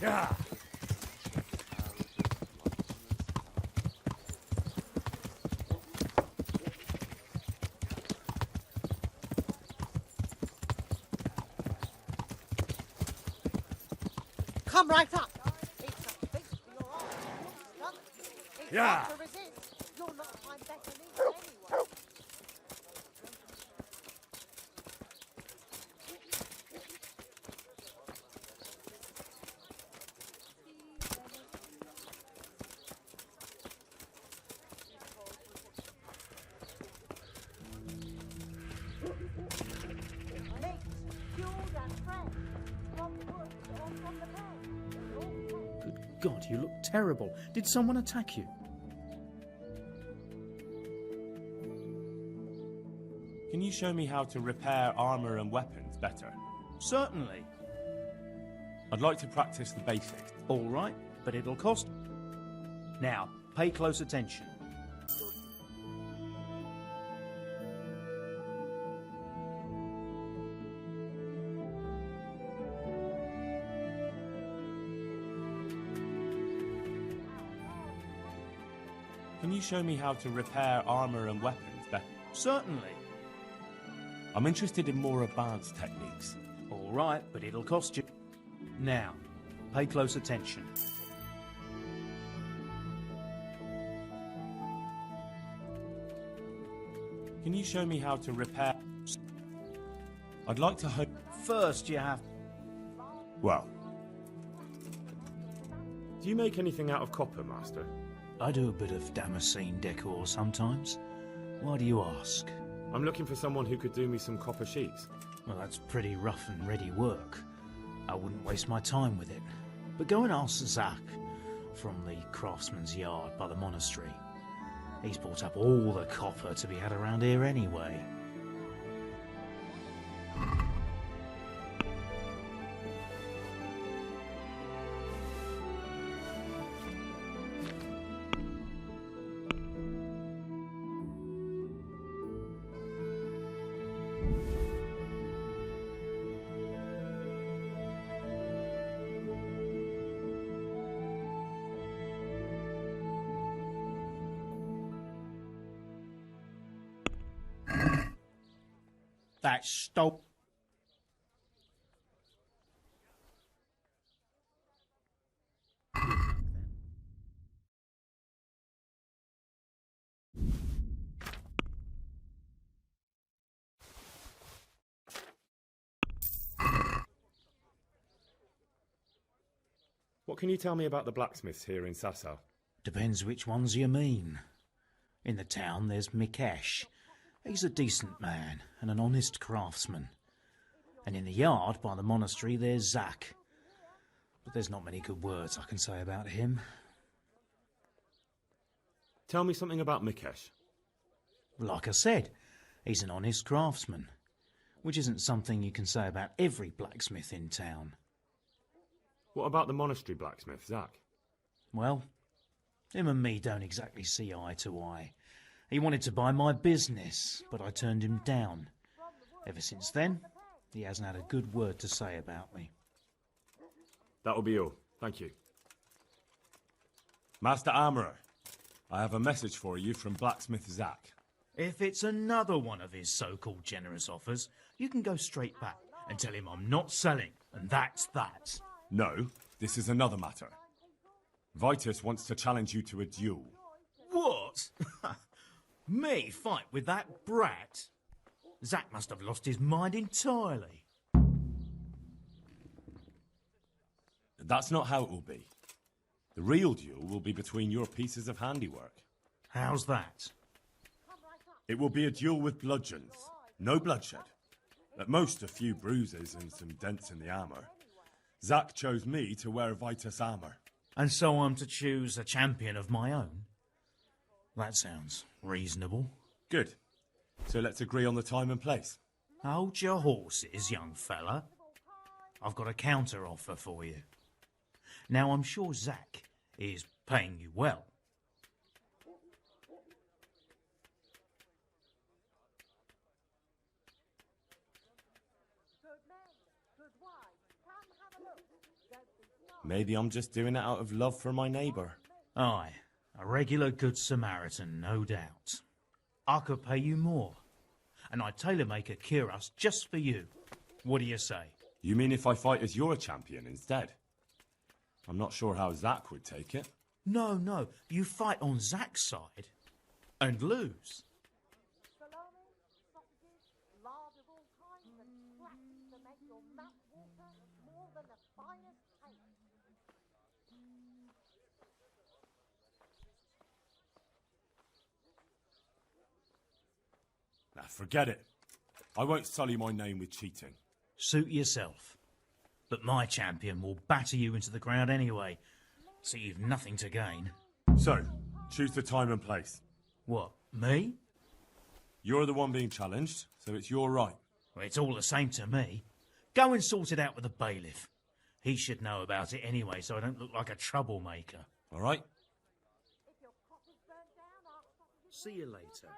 Yeah. Come right up. Yeah. To resist. You'll not find better meat anyway. God, you look terrible. Did someone attack you? Can you show me how to repair armour and weapons better? Certainly. I'd like to practice the basics. All right, but it'll cost. Now, pay close attention. Can you show me how to repair armor and weapons? Certainly. I'm interested in more advanced techniques. All right, but it'll cost you. Now, pay close attention. Can you show me how to repair... I'd like to hope... First, you have... Well... Do you make anything out of copper, Master? I do a bit of Damascene decor sometimes. Why do you ask? I'm looking for someone who could do me some copper sheets. Well, that's pretty rough and ready work. I wouldn't waste my time with it. But go and ask Zach from the craftsman's yard by the monastery. He's bought up all the copper to be had around here anyway. That stop. What can you tell me about the blacksmiths here in Sasau? Depends which ones you mean. In the town there's Mikesh. He's a decent man and an honest craftsman. And in the yard by the monastery there's Zach. But there's not many good words I can say about him. Tell me something about Mikesh. Like I said, he's an honest craftsman, which isn't something you can say about every blacksmith in town. What about the monastery blacksmith, Zach? Well, him and me don't exactly see eye to eye. He wanted to buy my business, but I turned him down. Ever since then, he hasn't had a good word to say about me. That'll be all. Thank you. Master Armourer, I have a message for you from blacksmith Zach. If it's another one of his so-called generous offers, you can go straight back and tell him I'm not selling, and that's that. No, this is another matter. Vitus wants to challenge you to a duel. What? Me fight with that brat? Zach must have lost his mind entirely. That's not how it will be. The real duel will be between your pieces of handiwork. How's that? It will be a duel with bludgeons. No bloodshed. At most a few bruises and some dents in the armour. Zach chose me to wear Vitus armour. And so I'm to choose a champion of my own? That sounds reasonable. Good. So let's agree on the time and place. Hold your horses, young fella. I've got a counter offer for you. Now, I'm sure Zach is paying you well. Maybe I'm just doing it out of love for my neighbour. Aye, a regular good Samaritan, no doubt. I could pay you more, and I'd tailor-make a cuirass just for you. What do you say? You mean if I fight as your champion instead? I'm not sure how Zach would take it. No, you fight on Zach's side and lose. Now, forget it. I won't sully my name with cheating. Suit yourself. But my champion will batter you into the ground anyway, so you've nothing to gain. So, choose the time and place. What, me? You're the one being challenged, so it's your right. Well, it's all the same to me. Go and sort it out with the bailiff. He should know about it anyway, so I don't look like a troublemaker. All right? See you later.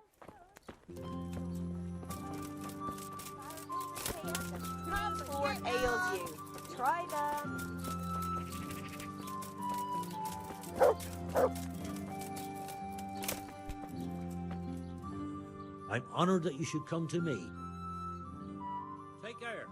Transport ails you. Try that. I'm honored that you should come to me. Take care.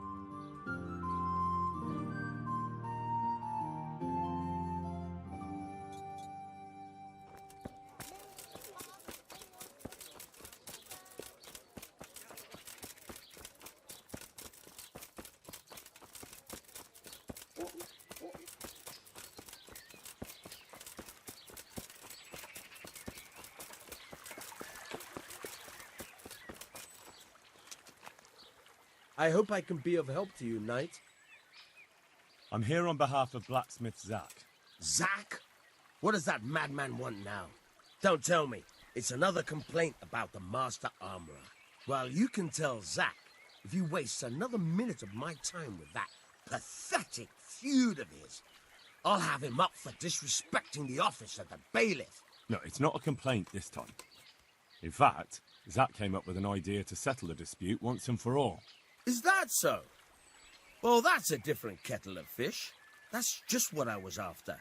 I hope I can be of help to you, knight. I'm here on behalf of blacksmith Zach. Zach? What does that madman want now? Don't tell me. It's another complaint about the Master Armorer. Well, you can tell Zach if he wastes another minute of my time with that pathetic feud of his. I'll have him up for disrespecting the office of the bailiff. No, it's not a complaint this time. In fact, Zach came up with an idea to settle the dispute once and for all. Is that so? Well, that's a different kettle of fish. That's just what I was after.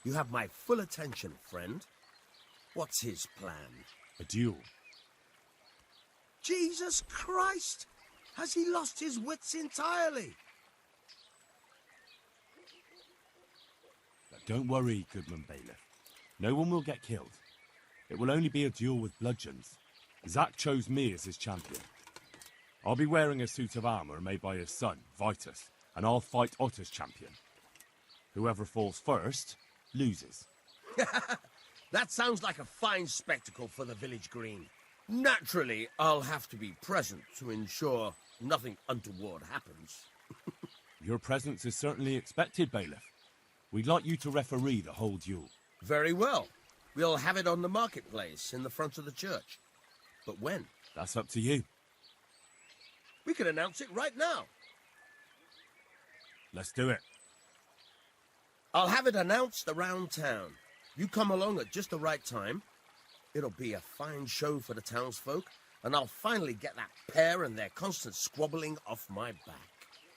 You have my full attention, friend. What's his plan? A duel. Jesus Christ! Has he lost his wits entirely? But don't worry, Goodman Bailiff. No one will get killed. It will only be a duel with bludgeons. Zach chose me as his champion. I'll be wearing a suit of armour made by his son, Vitus, and I'll fight Ota's champion. Whoever falls first, loses. That sounds like a fine spectacle for the village green. Naturally, I'll have to be present to ensure nothing untoward happens. Your presence is certainly expected, Bailiff. We'd like you to referee the whole duel. Very well. We'll have it on the marketplace in the front of the church. But when? That's up to you. We can announce it right now. Let's do it. I'll have it announced around town. You come along at just the right time. It'll be a fine show for the townsfolk, and I'll finally get that pair and their constant squabbling off my back.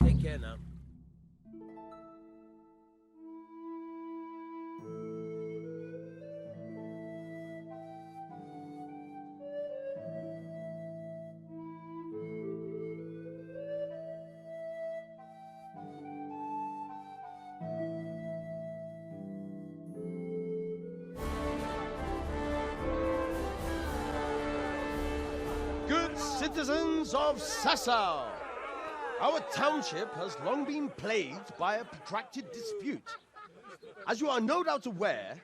Take care now. Citizens of Sasau, our township has long been plagued by a protracted dispute. As you are no doubt aware,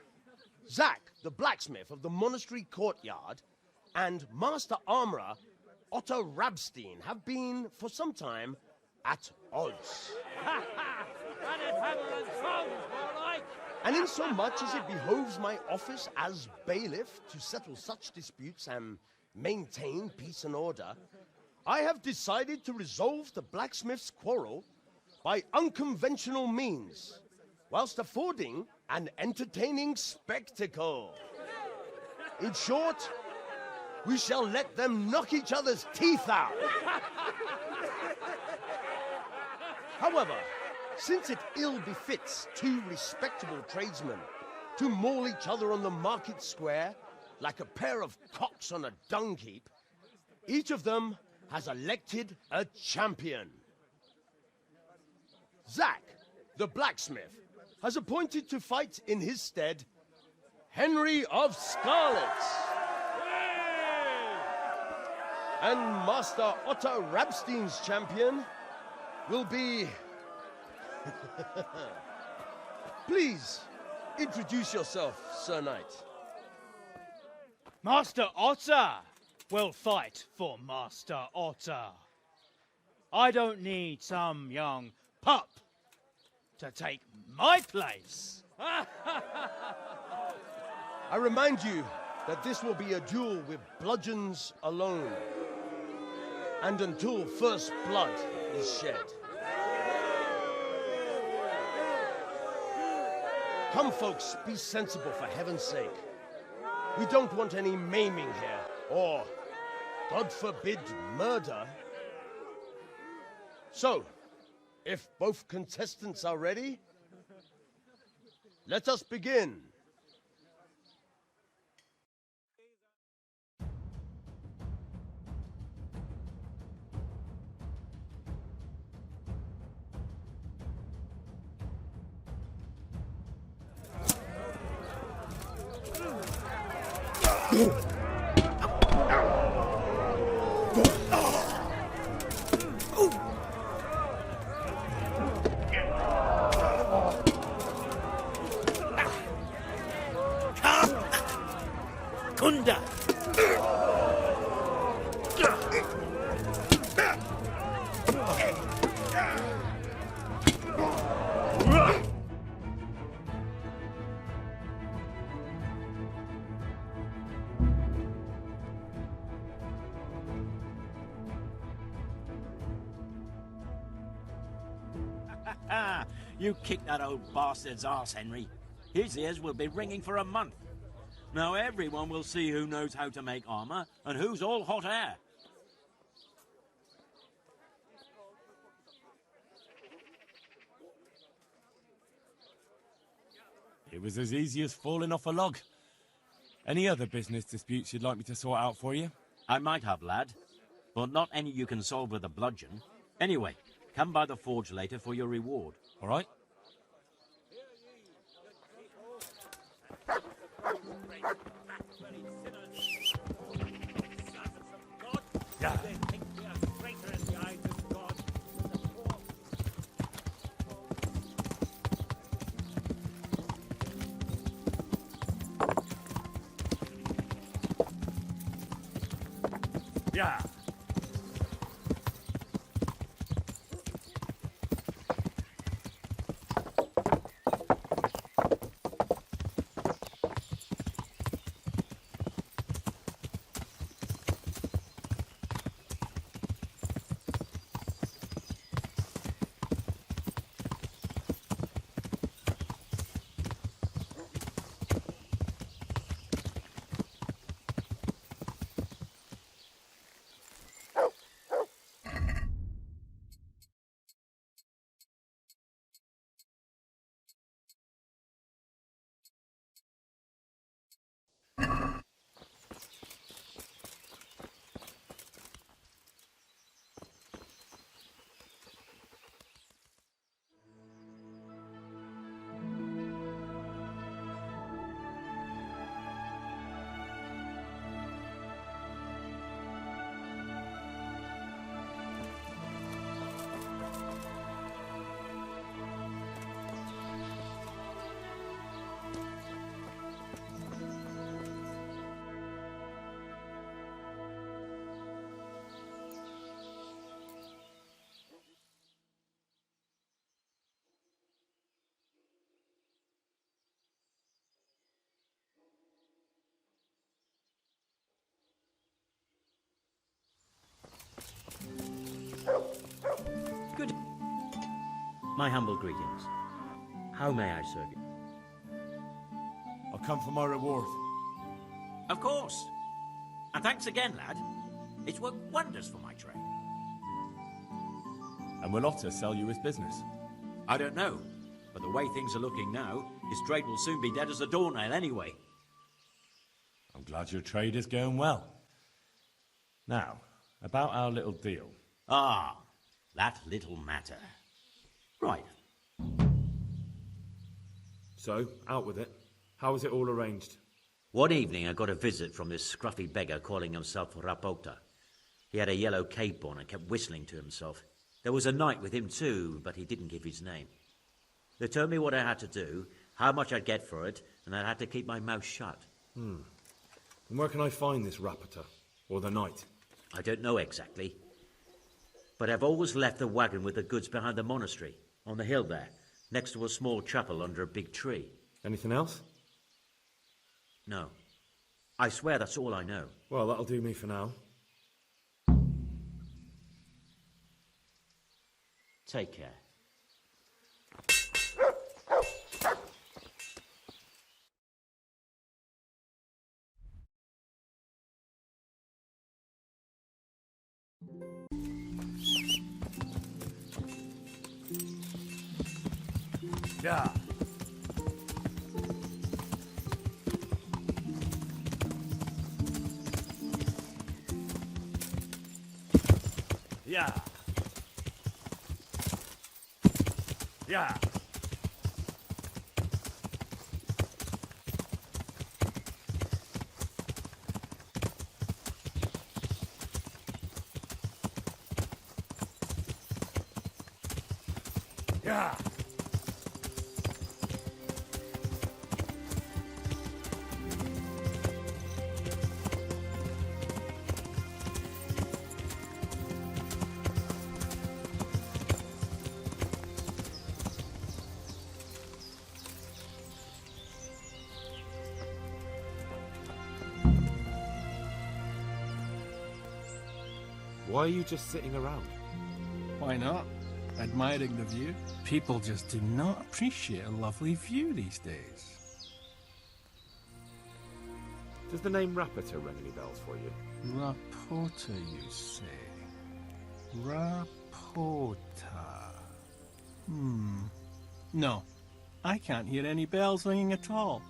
Zach, the blacksmith of the monastery courtyard, and Master Armorer Ota Rabstein have been, for some time, at odds. And in so much as it behoves my office as bailiff to settle such disputes and maintain peace and order, I have decided to resolve the blacksmith's quarrel by unconventional means, whilst affording an entertaining spectacle. In short, we shall let them knock each other's teeth out. However, since it ill befits two respectable tradesmen to maul each other on the market square like a pair of cocks on a dung heap, each of them has elected a champion. Zach, the blacksmith, has appointed to fight in his stead Henry of Scarlets. And Master Ota Rabstein's champion will be... Please, introduce yourself, Sir Knight. Master Ota will fight for Master Ota. I don't need some young pup to take my place. I remind you that this will be a duel with bludgeons alone, and until first blood is shed. Come, folks, be sensible for heaven's sake. We don't want any maiming here, or, God forbid, murder. So, if both contestants are ready, let us begin. Kunda! You kicked that old bastard's arse, Henry. His ears will be ringing for a month. Now everyone will see who knows how to make armor and who's all hot air. It was as easy as falling off a log. Any other business disputes you'd like me to sort out for you? I might have, lad, but not any you can solve with a bludgeon. Anyway, come by the forge later for your reward. All right? Yeah. Yeah. Good. My humble greetings. How may I serve you? I'll come for my reward. Of course. And thanks again, lad. It's worked wonders for my trade. And will Ota sell you his business? I don't know, but the way things are looking now, his trade will soon be dead as a doornail anyway. I'm glad your trade is going well. Now, about our little deal. Ah, that little matter. Right. So, out with it. How was it all arranged? One evening I got a visit from this scruffy beggar calling himself Ota. He had a yellow cape on and kept whistling to himself. There was a knight with him too, but he didn't give his name. They told me what I had to do, how much I'd get for it, and I had to keep my mouth shut. And where can I find this Rapota? Or the knight? I don't know exactly. But I've always left the wagon with the goods behind the monastery, on the hill there, next to a small chapel under a big tree. Anything else? No. I swear that's all I know. Well, that'll do me for now. Take care. Yeah. Yeah. Yeah. Yeah. Why are you just sitting around? Why not? Admiring the view. People just do not appreciate a lovely view these days. Does the name Rapota ring any bells for you? Rapota, you say? Rapota. No. I can't hear any bells ringing at all.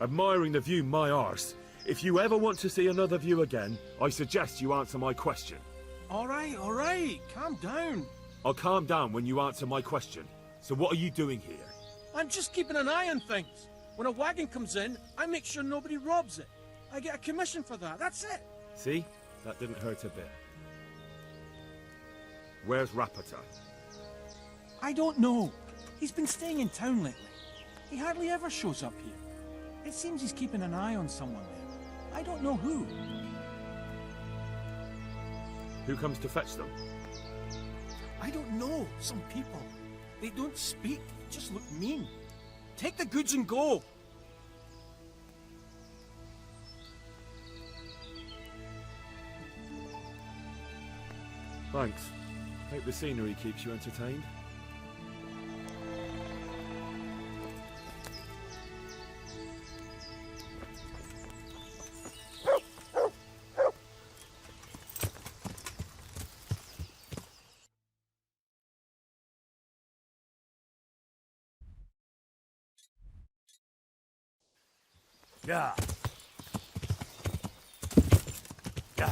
Admiring the view, my arse. If you ever want to see another view again, I suggest you answer my question. All right. Calm down. I'll calm down when you answer my question. So what are you doing here? I'm just keeping an eye on things. When a wagon comes in, I make sure nobody robs it. I get a commission for that. That's it. See? That didn't hurt a bit. Where's Rapota? I don't know. He's been staying in town lately. He hardly ever shows up here. It seems he's keeping an eye on someone there. I don't know who. Who comes to fetch them? I don't know. Some people. They don't speak, just look mean. Take the goods and go. Thanks. Hope the scenery keeps you entertained. Yeah. Yeah.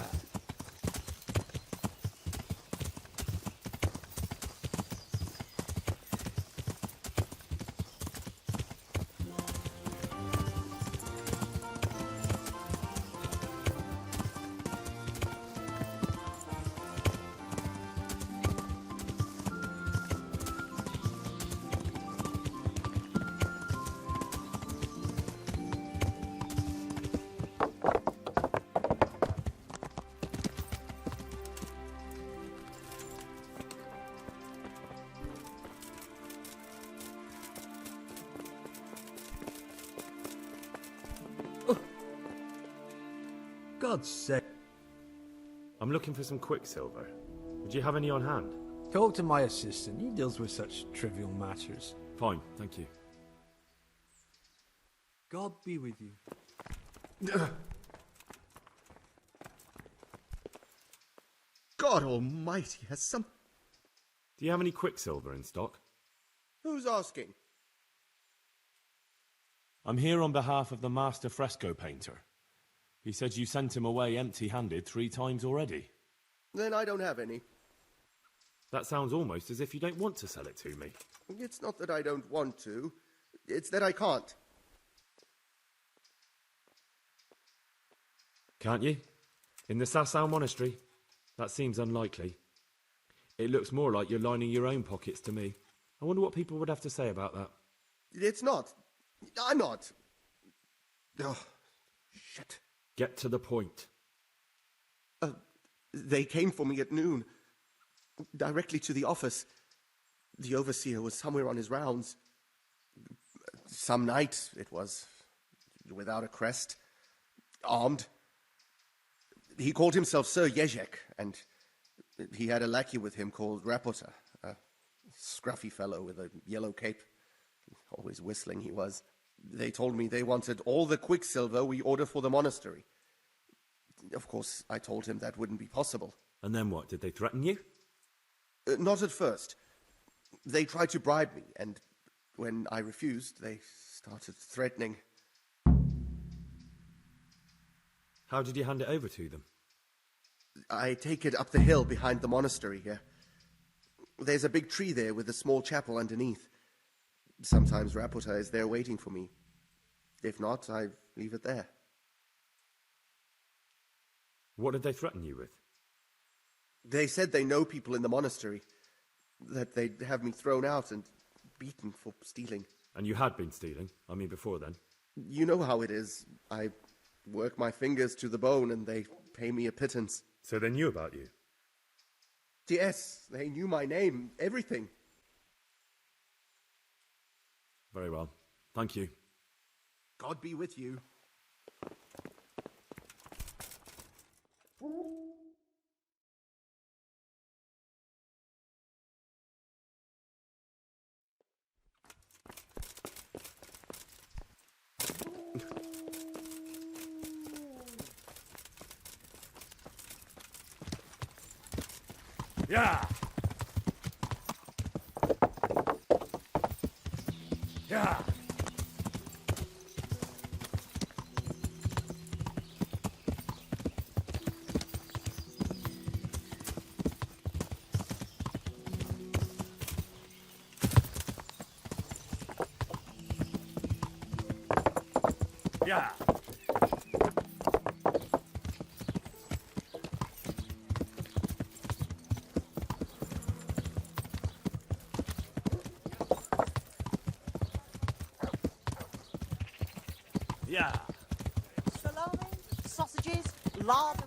God's sake. I'm looking for some quicksilver. Would you have any on hand? Talk to my assistant. He deals with such trivial matters. Fine, thank you. God be with you. God almighty, has some... Do you have any quicksilver in stock? Who's asking? I'm here on behalf of the master fresco painter. He said you sent him away empty-handed 3 times already. Then I don't have any. That sounds almost as if you don't want to sell it to me. It's not that I don't want to. It's that I can't. Can't you? In the Sasau monastery? That seems unlikely. It looks more like you're lining your own pockets to me. I wonder what people would have to say about that. It's not. I'm not. Oh, shit. Get to the point. They came for me at noon. Directly to the office. The overseer was somewhere on his rounds. Some night, it was. Without a crest. Armed. He called himself Sir Jezhek, and he had a lackey with him called Rapota, a scruffy fellow with a yellow cape. Always whistling he was. They told me they wanted all the quicksilver we order for the monastery. Of course, I told him that wouldn't be possible. And then what? Did they threaten you? Not at first. They tried to bribe me, and when I refused, they started threatening. How did you hand it over to them? I take it up the hill behind the monastery here. There's a big tree there with a small chapel underneath. Sometimes Rapota is there waiting for me. If not, I leave it there. What did they threaten you with? They said they know people in the monastery. That they'd have me thrown out and beaten for stealing. And you had been stealing? I mean, before then? You know how it is. I work my fingers to the bone and they pay me a pittance. So they knew about you? Yes, they knew my name, everything. Very well. Thank you. God be with you. Yeah! Yeah! Yeah! Yeah! Salami, sausages, lard.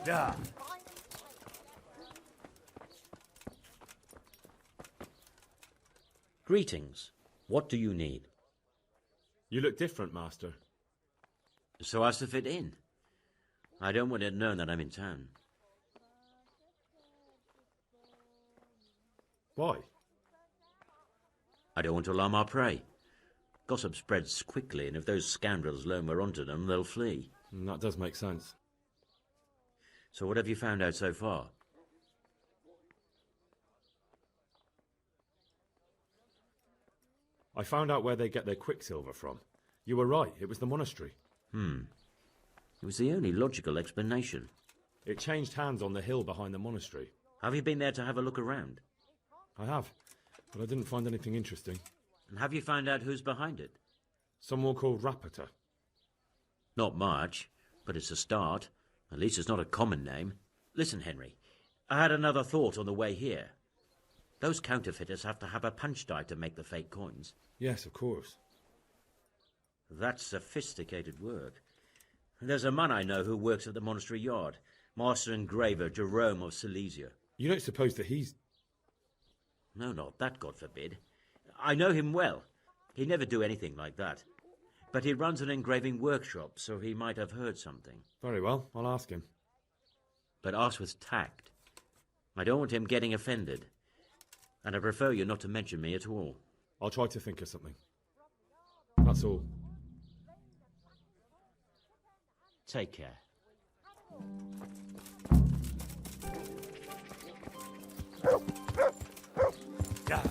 Yeah! Greetings. What do you need? You look different, Master. So as to fit in. I don't want it known that I'm in town. Why? I don't want to alarm our prey. Gossip spreads quickly, and if those scoundrels learn we're onto them, they'll flee. That does make sense. So what have you found out so far? I found out where they get their quicksilver from. You were right, it was the monastery. It was the only logical explanation. It changed hands on the hill behind the monastery. Have you been there to have a look around? I have, but I didn't find anything interesting. And have you found out who's behind it? Someone called Rapota. Not much, but it's a start. At least it's not a common name. Listen, Henry, I had another thought on the way here. Those counterfeiters have to have a punch die to make the fake coins. Yes, of course. That's sophisticated work. There's a man I know who works at the monastery yard, Master Engraver Jerome of Silesia. You don't suppose that he's... No, not that, God forbid. I know him well. He'd never do anything like that. But he runs an engraving workshop, so he might have heard something. Very well, I'll ask him. But ask with tact. I don't want him getting offended. And I prefer you not to mention me at all. I'll try to think of something. That's all. Take care. Yeah.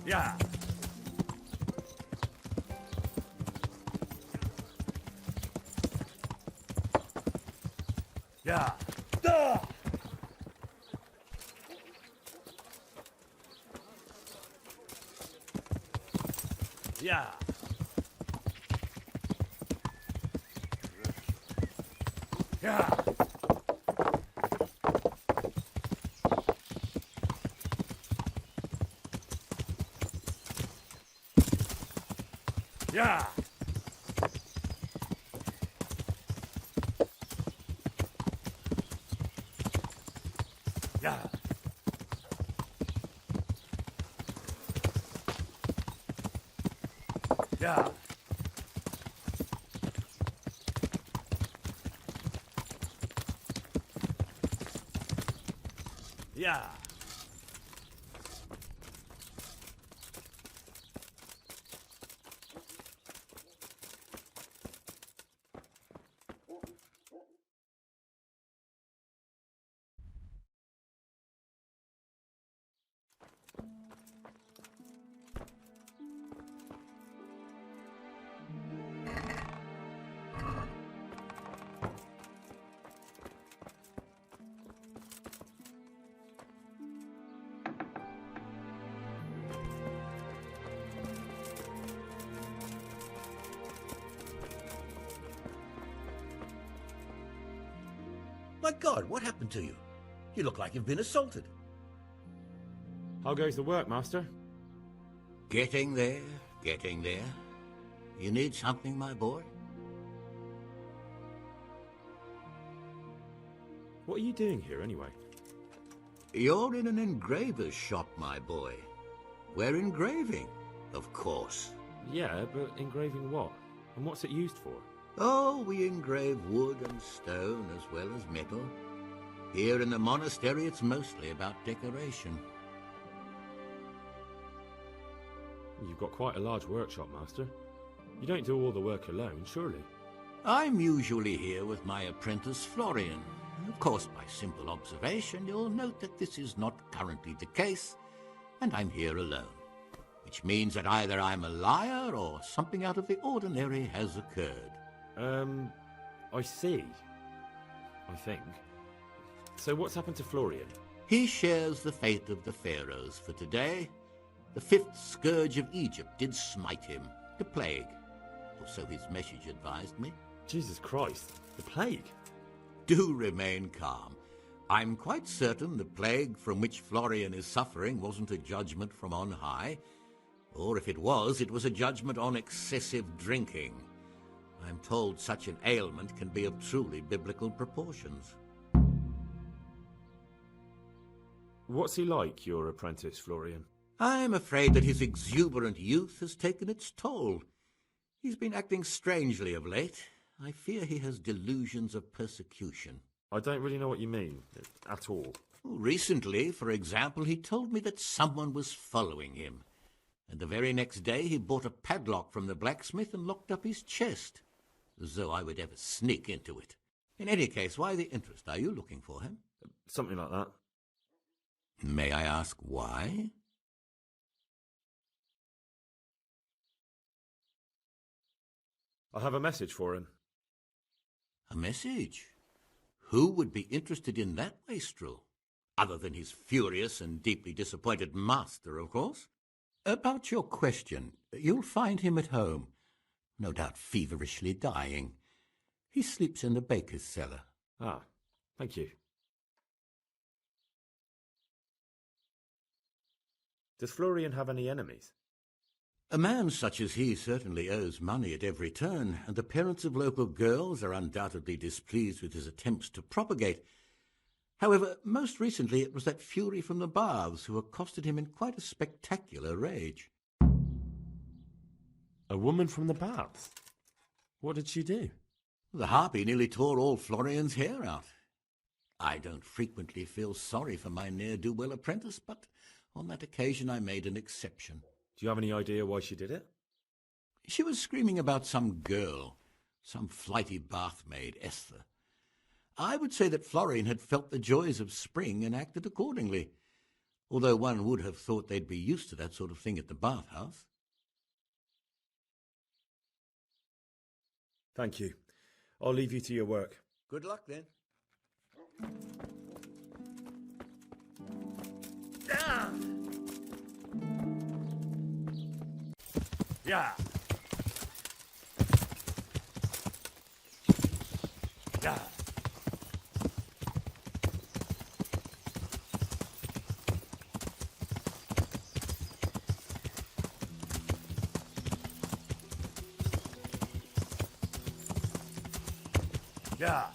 Yeah. Yeah. Duh! Yeah. Yeah. Yeah. Yeah. Yeah. Yeah. My God, what happened to you? You look like you've been assaulted. How goes the work, Master? Getting there, getting there. You need something, my boy? What are you doing here, anyway? You're in an engraver's shop, my boy. We're engraving, of course. Yeah, but engraving what? And what's it used for? Oh, we engrave wood and stone as well as metal. Here in the monastery, it's mostly about decoration. You've got quite a large workshop, Master. You don't do all the work alone, surely? I'm usually here with my apprentice, Florian. Of course, by simple observation, you'll note that this is not currently the case, and I'm here alone. Which means that either I'm a liar or something out of the ordinary has occurred. I see. I think. So what's happened to Florian? He shares the fate of the pharaohs for today. The 5th scourge of Egypt did smite him, the plague. Or so his message advised me. Jesus Christ, the plague? Do remain calm. I'm quite certain the plague from which Florian is suffering wasn't a judgment from on high. Or if it was a judgment on excessive drinking. I'm told such an ailment can be of truly biblical proportions. What's he like, your apprentice, Florian? I'm afraid that his exuberant youth has taken its toll. He's been acting strangely of late. I fear he has delusions of persecution. I don't really know what you mean, at all. Recently, for example, he told me that someone was following him. And the very next day he bought a padlock from the blacksmith and locked up his chest. As though I would ever sneak into it. In any case, why the interest? Are you looking for him? Something like that. May I ask why? I have a message for him. A message? Who would be interested in that wastrel? Other than his furious and deeply disappointed master, of course. About your question, you'll find him at home. No doubt feverishly dying. He sleeps in the baker's cellar. Ah, thank you. Does Florian have any enemies? A man such as he certainly owes money at every turn, and the parents of local girls are undoubtedly displeased with his attempts to propagate. However, most recently it was that fury from the baths who accosted him in quite a spectacular rage. A woman from the baths? What did she do? The harpy nearly tore all Florian's hair out. I don't frequently feel sorry for my ne'er-do-well apprentice, but on that occasion I made an exception. Do you have any idea why she did it? She was screaming about some girl, some flighty bathmaid, Esther. I would say that Florian had felt the joys of spring and acted accordingly, although one would have thought they'd be used to that sort of thing at the bathhouse. Thank you. I'll leave you to your work. Good luck, then. Ah! Yeah. Yeah. Yeah.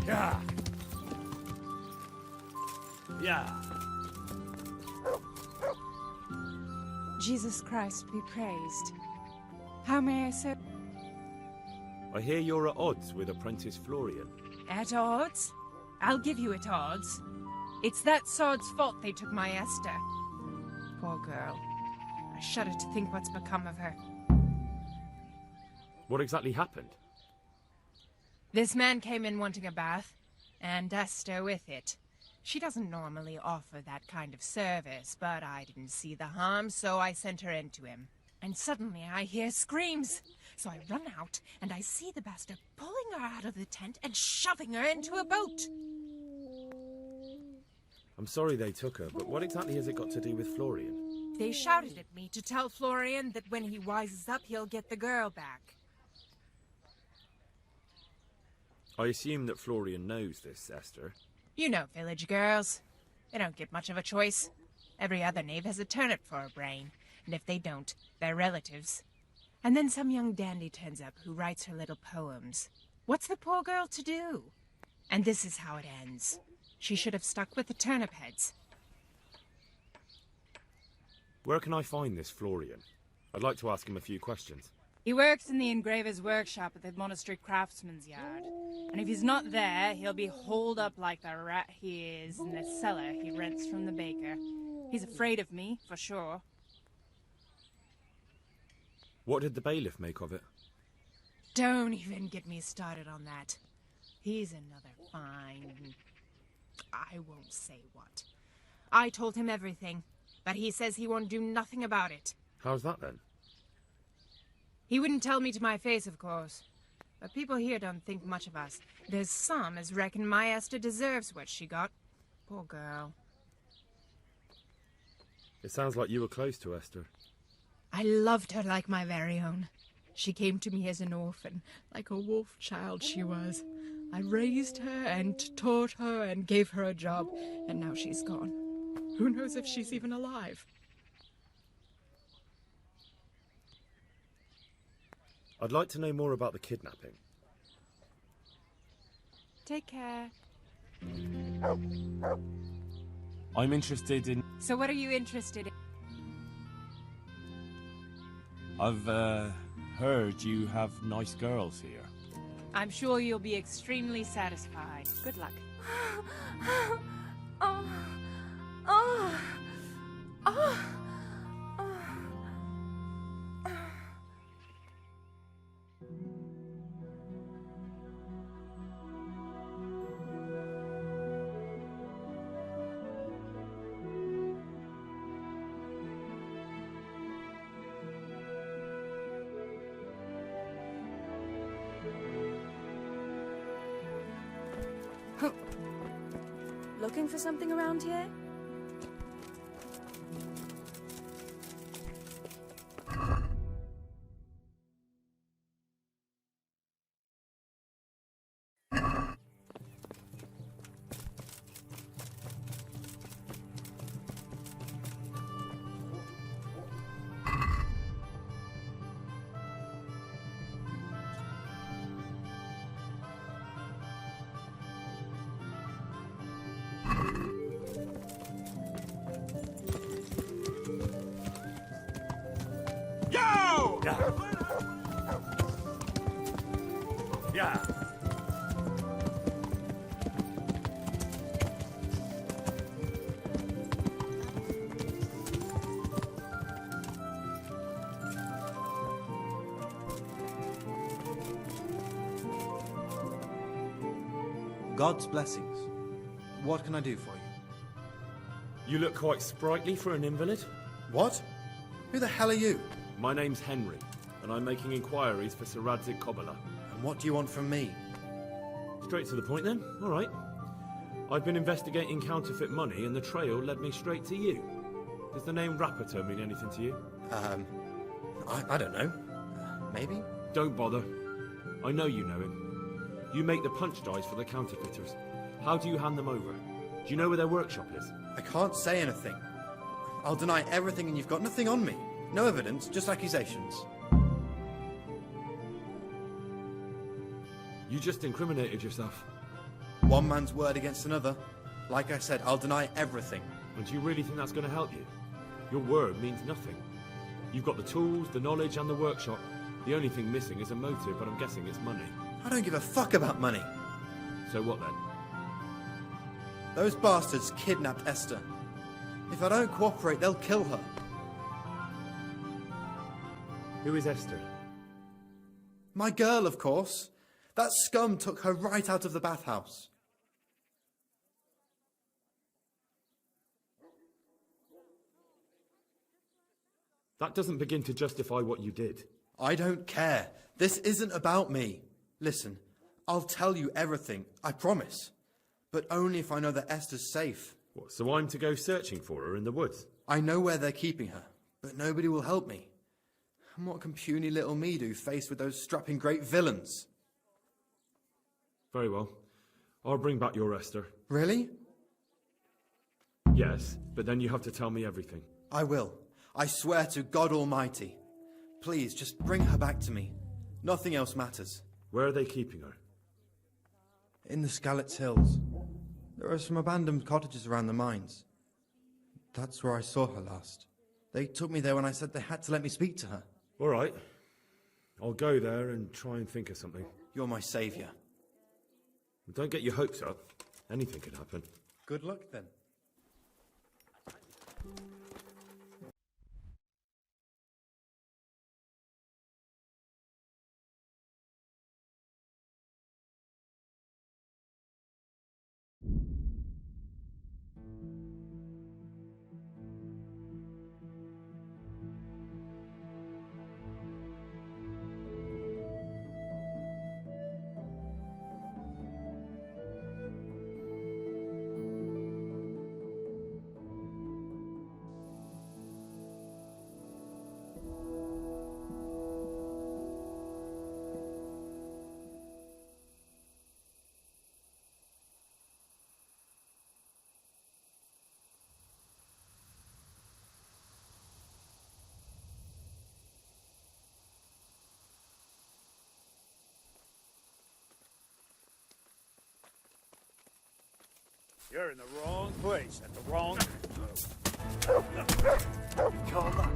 Yeah. Yeah. Jesus Christ be praised. How may I serve? I hear you're at odds with apprentice Florian. At odds? I'll give you at odds. It's that sod's fault they took my Esther. Poor girl. I shudder to think what's become of her. What exactly happened? This man came in wanting a bath, and Esther with it. She doesn't normally offer that kind of service, but I didn't see the harm, so I sent her in to him. And suddenly I hear screams. So I run out, and I see the bastard pulling her out of the tent and shoving her into a boat. I'm sorry they took her, but what exactly has it got to do with Florian? They shouted at me to tell Florian that when he wises up, he'll get the girl back. I assume that Florian knows this, Esther. You know village girls. They don't get much of a choice. Every other knave has a turnip for a brain, and if they don't, they're relatives. And then some young dandy turns up who writes her little poems. What's the poor girl to do? And this is how it ends. She should have stuck with the turnip heads. Where can I find this Florian? I'd like to ask him a few questions. He works in the engraver's workshop at the monastery craftsman's yard. And if he's not there, he'll be holed up like the rat he is in the cellar he rents from the baker. He's afraid of me, for sure. What did the bailiff make of it? Don't even get me started on that. He's another fine... I won't say what. I told him everything, but he says he won't do nothing about it. How's that then? He wouldn't tell me to my face, of course. But people here don't think much of us. There's some as reckon my Esther deserves what she got. Poor girl. It sounds like you were close to Esther. I loved her like my very own. She came to me as an orphan, like a wolf child she was. I raised her and taught her and gave her a job, and now she's gone. Who knows if she's even alive? I'd like to know more about the kidnapping. Take care. I'm interested in... So what are you interested in? I've heard you have nice girls here. I'm sure you'll be extremely satisfied. Good luck. Oh. Oh. Oh. Looking for something around here? Yeah. God's blessings. What can I do for you? You look quite sprightly for an invalid. What? Who the hell are you? My name's Henry, and I'm making inquiries for Sir Radzig Kobyla. And what do you want from me? Straight to the point then. All right. I've been investigating counterfeit money, and the trail led me straight to you. Does the name Rappator mean anything to you? I don't know. Maybe? Don't bother. I know you know him. You make the punch dice for the counterfeiters. How do you hand them over? Do you know where their workshop is? I can't say anything. I'll deny everything and you've got nothing on me. No evidence, just accusations. You just incriminated yourself. One man's word against another. Like I said, I'll deny everything. And do you really think that's going to help you? Your word means nothing. You've got the tools, the knowledge and the workshop. The only thing missing is a motive, but I'm guessing it's money. I don't give a fuck about money. So what then? Those bastards kidnapped Esther. If I don't cooperate, they'll kill her. Who is Esther? My girl, of course. That scum took her right out of the bathhouse. That doesn't begin to justify what you did. I don't care. This isn't about me. Listen, I'll tell you everything, I promise. But only if I know that Esther's safe. What, so I'm to go searching for her in the woods? I know where they're keeping her, but nobody will help me. And what can puny little me do faced with those strapping great villains? Very well. I'll bring back your Esther. Really? Yes, but then you have to tell me everything. I will. I swear to God Almighty. Please, just bring her back to me. Nothing else matters. Where are they keeping her? In the Skalitz Hills. There are some abandoned cottages around the mines. That's where I saw her last. They took me there when I said they had to let me speak to her. All right. I'll go there and try and think of something. You're my saviour. Don't get your hopes up. Anything could happen. Good luck, then. You're in the wrong place at the wrong... Come on.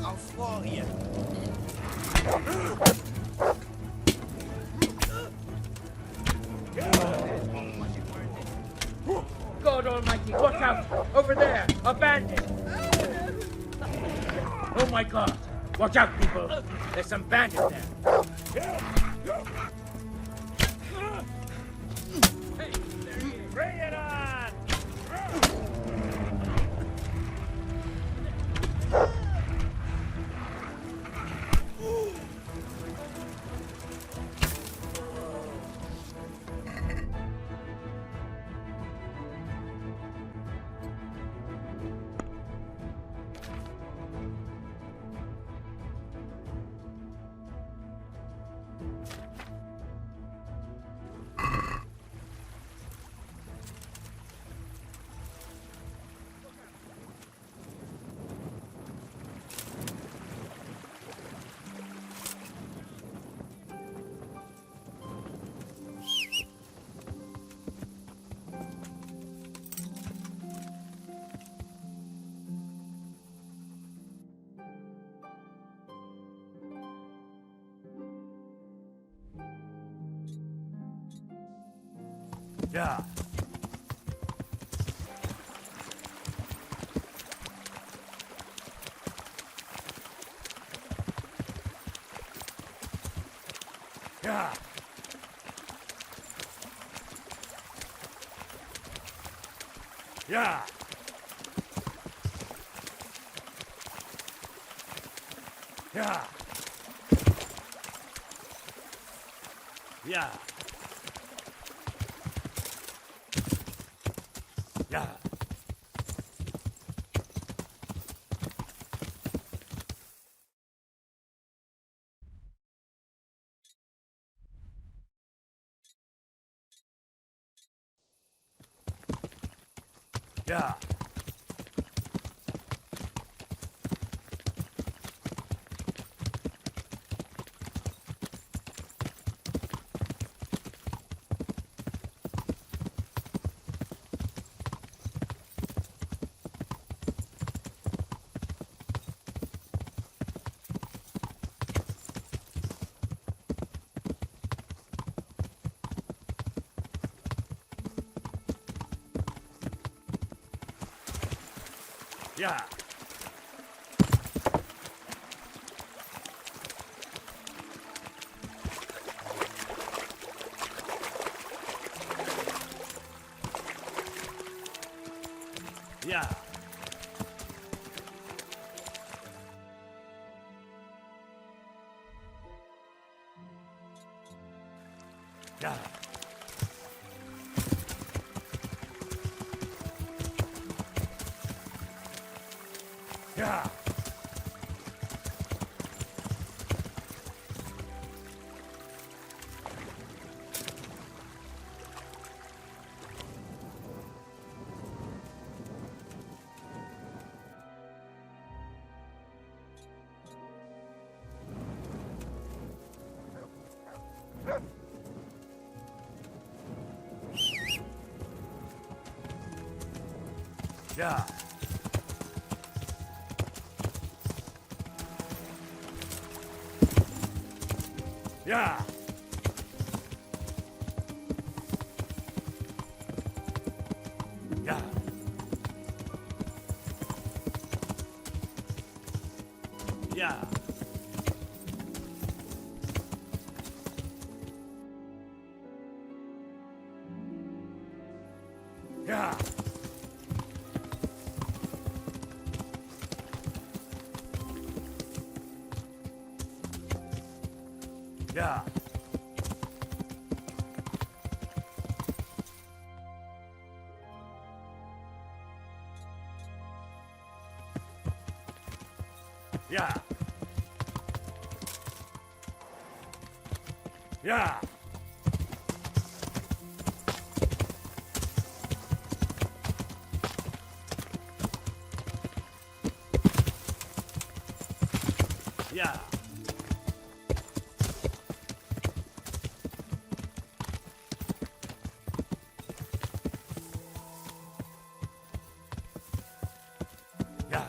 I'll flog you. God Almighty, watch out! Over there! A bandit! Oh my God! Watch out, people! There's some bandits there! Bring it on! Yeah. Yeah. Yeah. Yeah. Yeah. Yeah. Yeah. Yeah. Yeah. Yeah. Yeah. Yeah. Yeah. Yeah. Yeah. Yeah. Yeah. Yeah. Yeah. Yeah.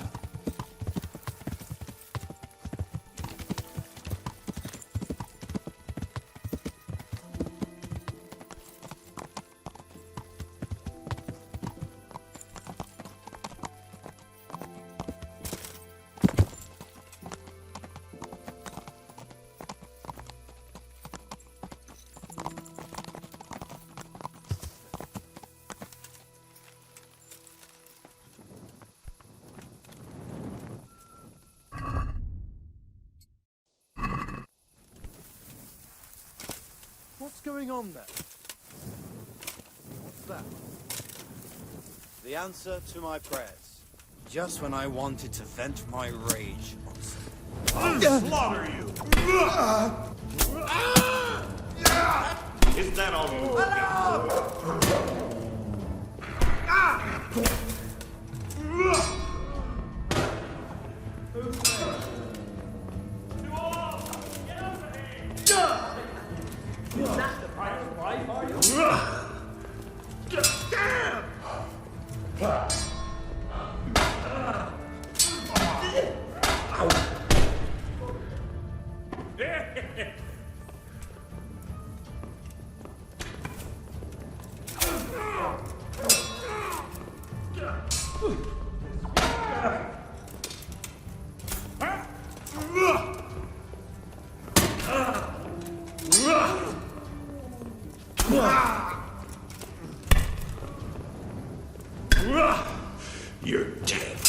What's going on there? What's that? The answer to my prayers. Just when I wanted to vent my rage on I'll slaughter you! Is that all you Is that the price of life, are you? You're dead.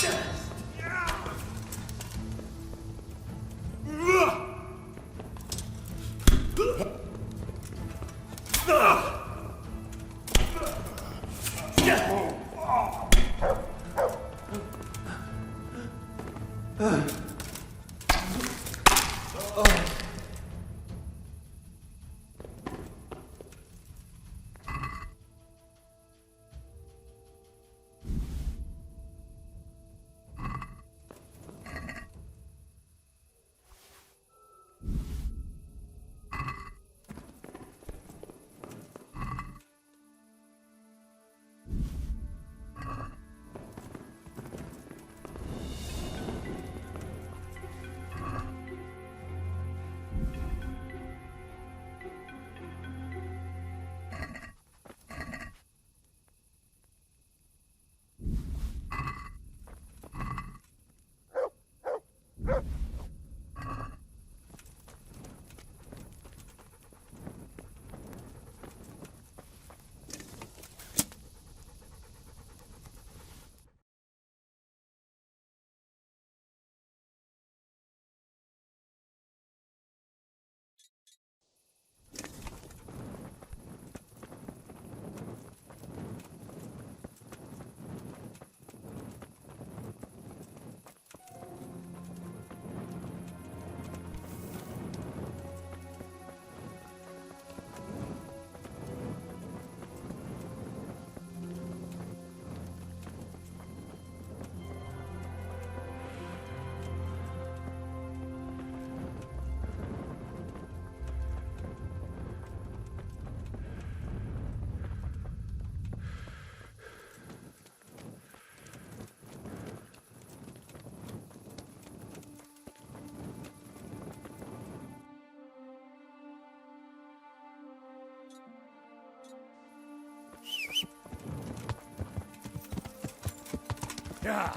Yeah.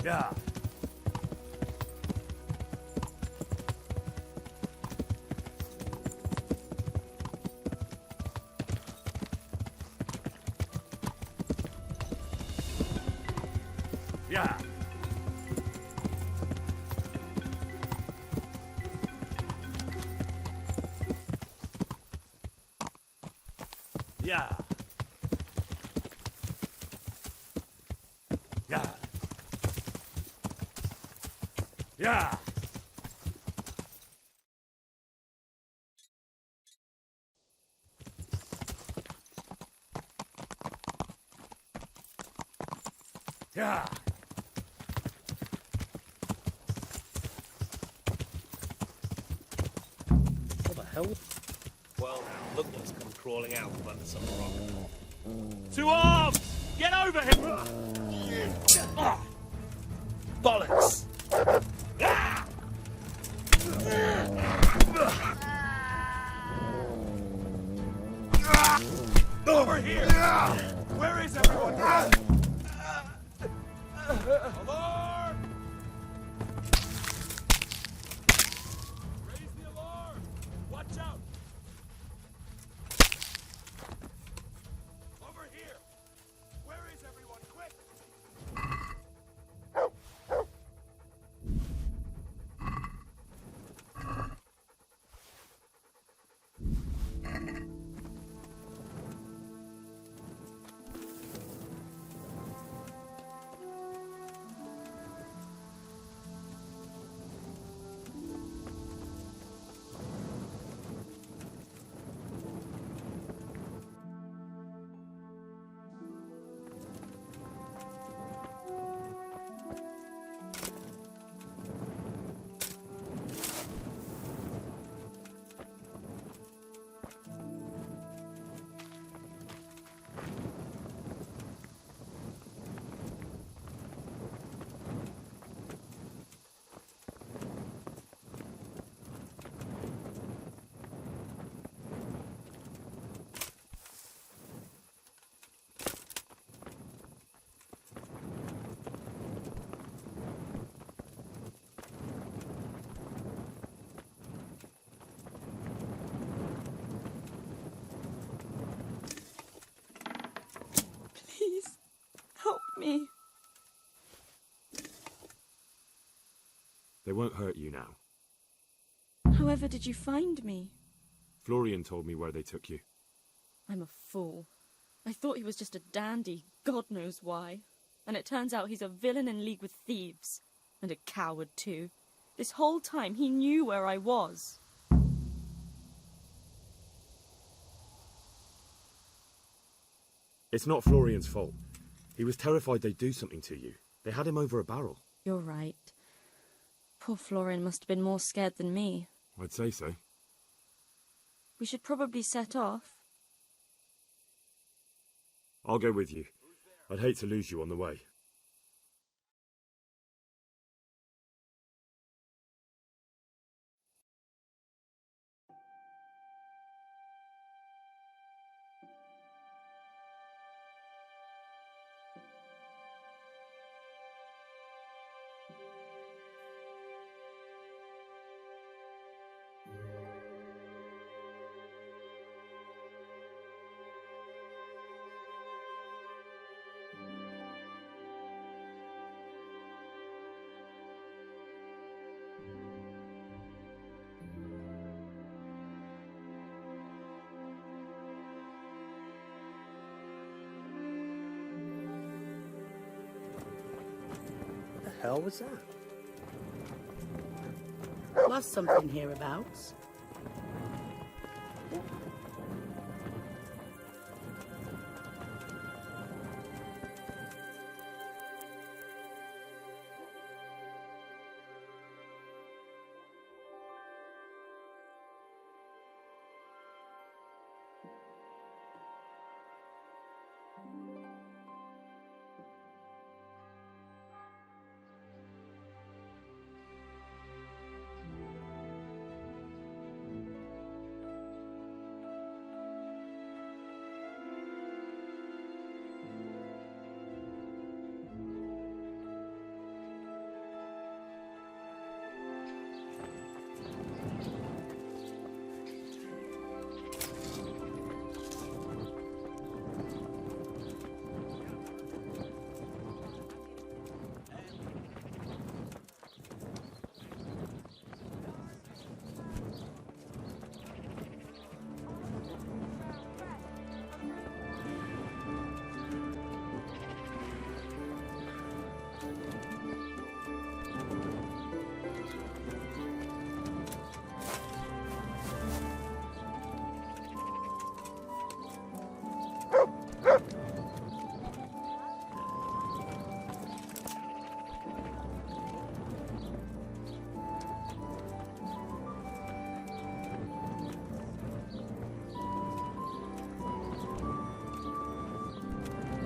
Yeah. Yeah. Yeah. Yeah. Yeah. Yeah. What the hell? Well, look what's come crawling out from under some rock. To arms! Get over him! Bollocks! Over here! Where is everyone? Alarm! Raise the alarm! Watch out! Over here! Where is everyone? Quick! Please, help me. They won't hurt you now. However did you find me? Florian told me where they took you. I'm a fool. I thought he was just a dandy, God knows why. And it turns out he's a villain in league with thieves. And a coward, too. This whole time he knew where I was. It's not Florian's fault. He was terrified they'd do something to you. They had him over a barrel. You're right. Poor Florian must have been more scared than me. I'd say so. We should probably set off. I'll go with you. I'd hate to lose you on the way. The hell was that? Was something hereabouts?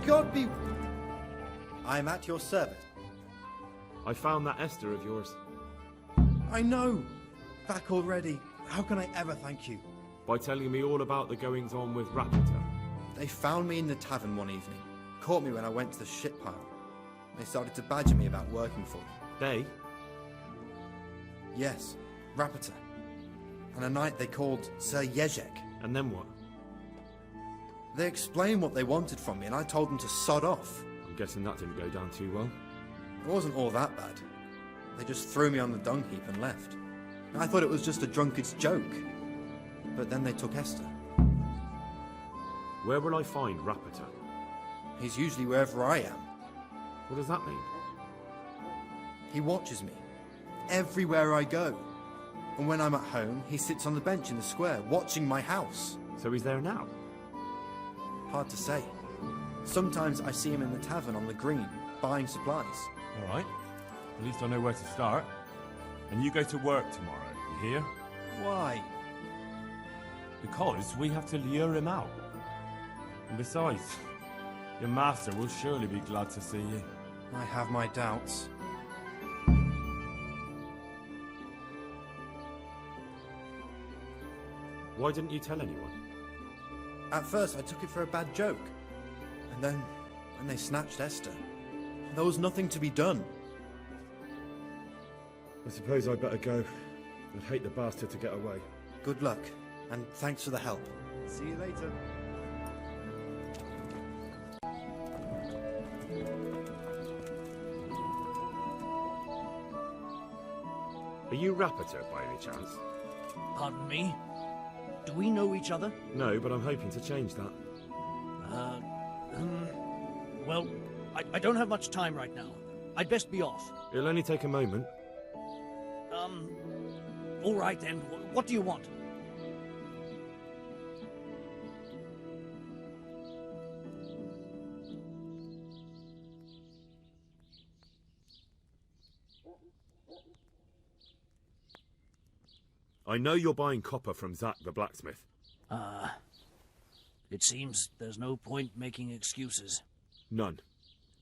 God be... I am at your service. I found that Esther of yours. I know. Back already. How can I ever thank you? By telling me all about the goings-on with Rapita. They found me in the tavern one evening. Caught me when I went to the ship pile. They started to badger me about working for them. They? Yes, Rapita. And a night they called Sir Jezhek. And then what? They explained what they wanted from me and I told them to sod off. I'm guessing that didn't go down too well. It wasn't all that bad. They just threw me on the dung heap and left. I thought it was just a drunkard's joke. But then they took Esther. Where will I find Rapita? He's usually wherever I am. What does that mean? He watches me. Everywhere I go. And when I'm at home, he sits on the bench in the square, watching my house. So he's there now? Hard to say. Sometimes I see him in the tavern on the green, buying supplies. All right. At least I know where to start. And you go to work tomorrow, you hear? Why? Because we have to lure him out. And besides, your master will surely be glad to see you. I have my doubts. Why didn't you tell anyone? At first I took it for a bad joke. And then, when they snatched Esther, there was nothing to be done. I suppose I'd better go. I'd hate the bastard to get away. Good luck, and thanks for the help. See you later. Are you Rapita by any chance? Pardon me? Do we know each other? No, but I'm hoping to change that. Well, I don't have much time right now. I'd best be off. It'll only take a moment. All right then. What do you want? I know you're buying copper from Zach the blacksmith. It seems there's no point making excuses. None.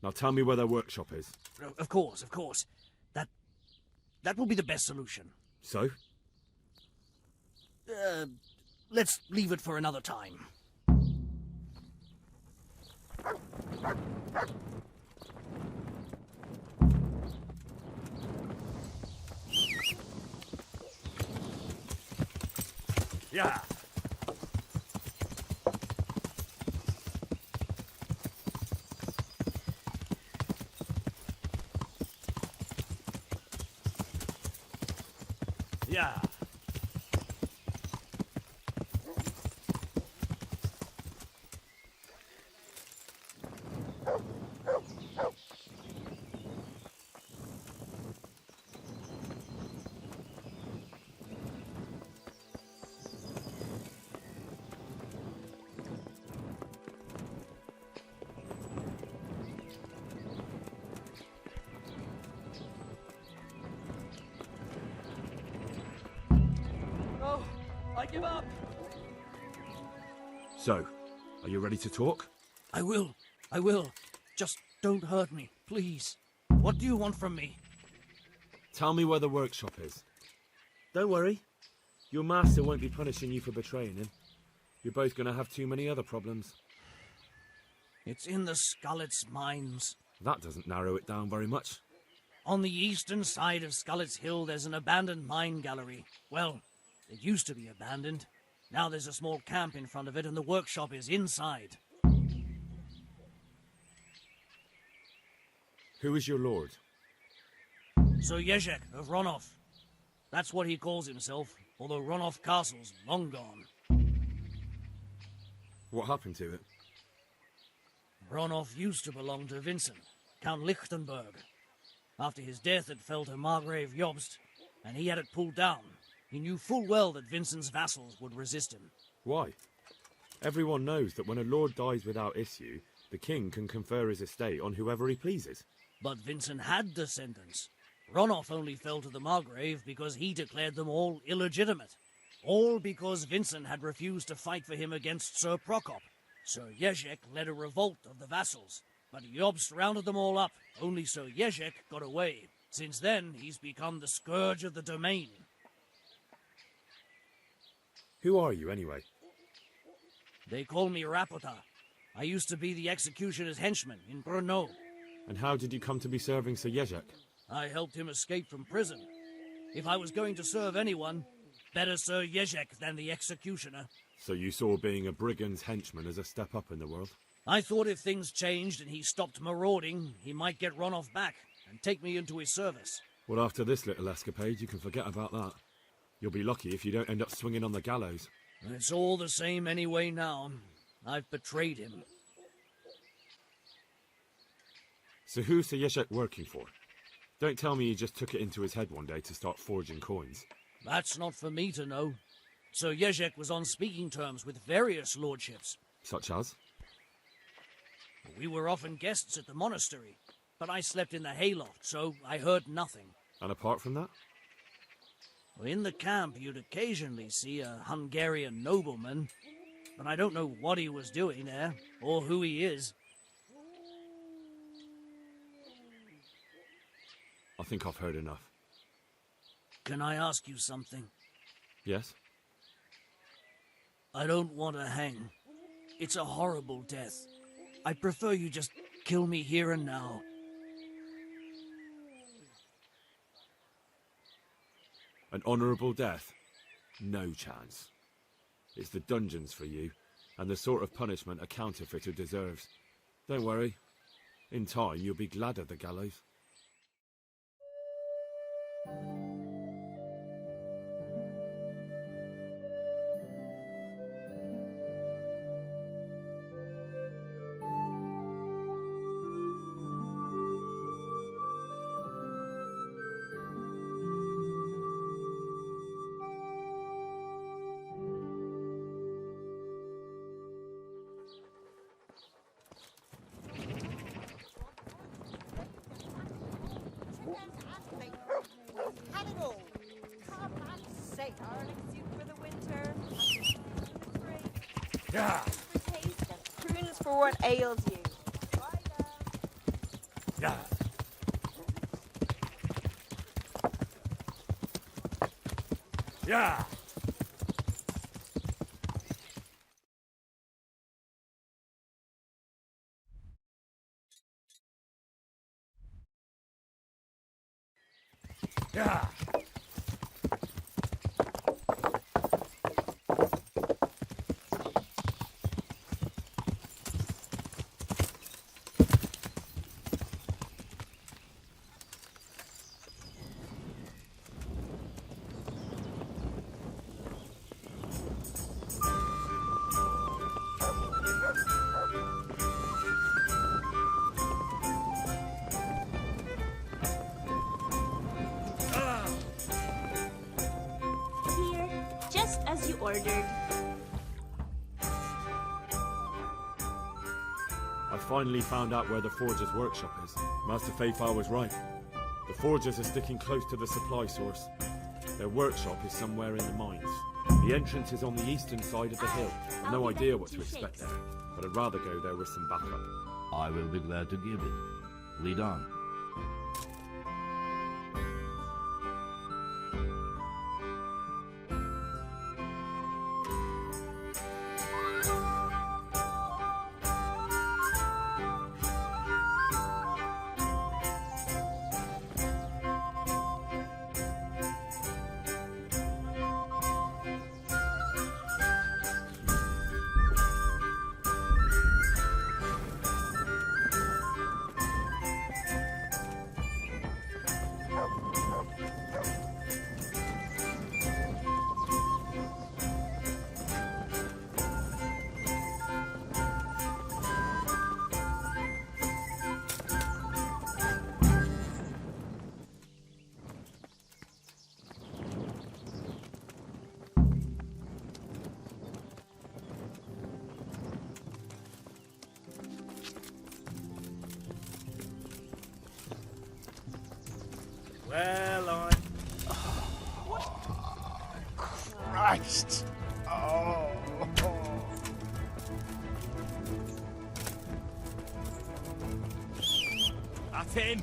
Now tell me where their workshop is. Of course, of course. That will be the best solution. So? Let's leave it for another time. Yeah. Yeah. I give up. So, are you ready to talk? I will. Just don't hurt me, please. What do you want from me? Tell me where the workshop is. Don't worry. Your master won't be punishing you for betraying him. You're both going to have too many other problems. It's in the Skullet's mines. That doesn't narrow it down very much. On the eastern side of Skullet's Hill, there's an abandoned mine gallery. Well, it used to be abandoned. Now there's a small camp in front of it, and the workshop is inside. Who is your lord? Sir Jezhek of Ronov. That's what he calls himself, although Ronov Castle's long gone. What happened to it? Ronov used to belong to Vincent, Count Lichtenberg. After his death, it fell to Margrave Jobst, and he had it pulled down. He knew full well that Vincent's vassals would resist him. Why? Everyone knows that when a lord dies without issue, the king can confer his estate on whoever he pleases. But Vincent had descendants. Ronov only fell to the Margrave because he declared them all illegitimate. All because Vincent had refused to fight for him against Sir Prokop. Sir Jezhek led a revolt of the vassals, but Jobst rounded them all up. Only Sir Jezhek got away. Since then, he's become the scourge of the domain. Who are you, anyway? They call me Rapota. I used to be the executioner's henchman in Brno. And how did you come to be serving Sir Jezhek? I helped him escape from prison. If I was going to serve anyone, better Sir Jezhek than the executioner. So you saw being a brigand's henchman as a step up in the world? I thought if things changed and he stopped marauding, he might get run off back and take me into his service. Well, after this little escapade, you can forget about that. You'll be lucky if you don't end up swinging on the gallows. It's all the same anyway now. I've betrayed him. So who's Sir Jezhek working for? Don't tell me he just took it into his head one day to start forging coins. That's not for me to know. Sir Jezhek was on speaking terms with various lordships. Such as? We were often guests at the monastery, but I slept in the hayloft, so I heard nothing. And apart from that? In the camp, you'd occasionally see a Hungarian nobleman, but I don't know what he was doing there, or who he is. I think I've heard enough. Can I ask you something? Yes? I don't want to hang. It's a horrible death. I prefer you just kill me here and now. An honourable death? No chance. It's the dungeons for you, and the sort of punishment a counterfeiter deserves. Don't worry. In time, you'll be glad of the gallows. Yeah. Prunes for what ails you. Yeah. Yeah. Yeah. Ordered. I finally found out where the forger's workshop is. Master Feyfar was right. The forgers are sticking close to the supply source. Their workshop is somewhere in the mines. The entrance is on the eastern side of the hill. I've no idea what to expect there, but I'd rather go there with some backup. I will be glad to give it. Lead on. Well, What? Christ! Oh. That's him!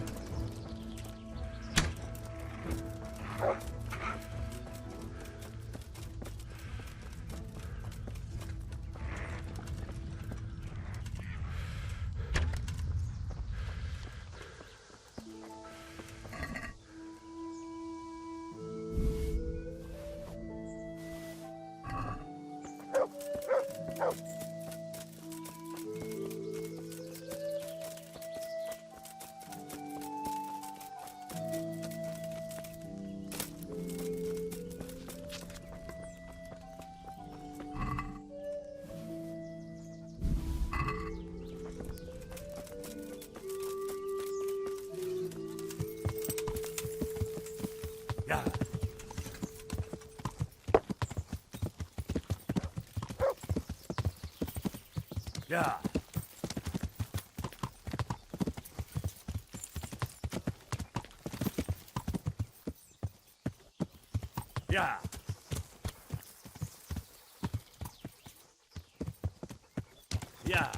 Yeah. Yeah. Yeah. Yeah.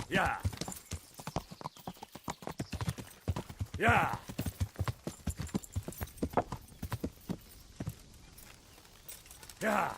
Yeah. Yeah. Yeah.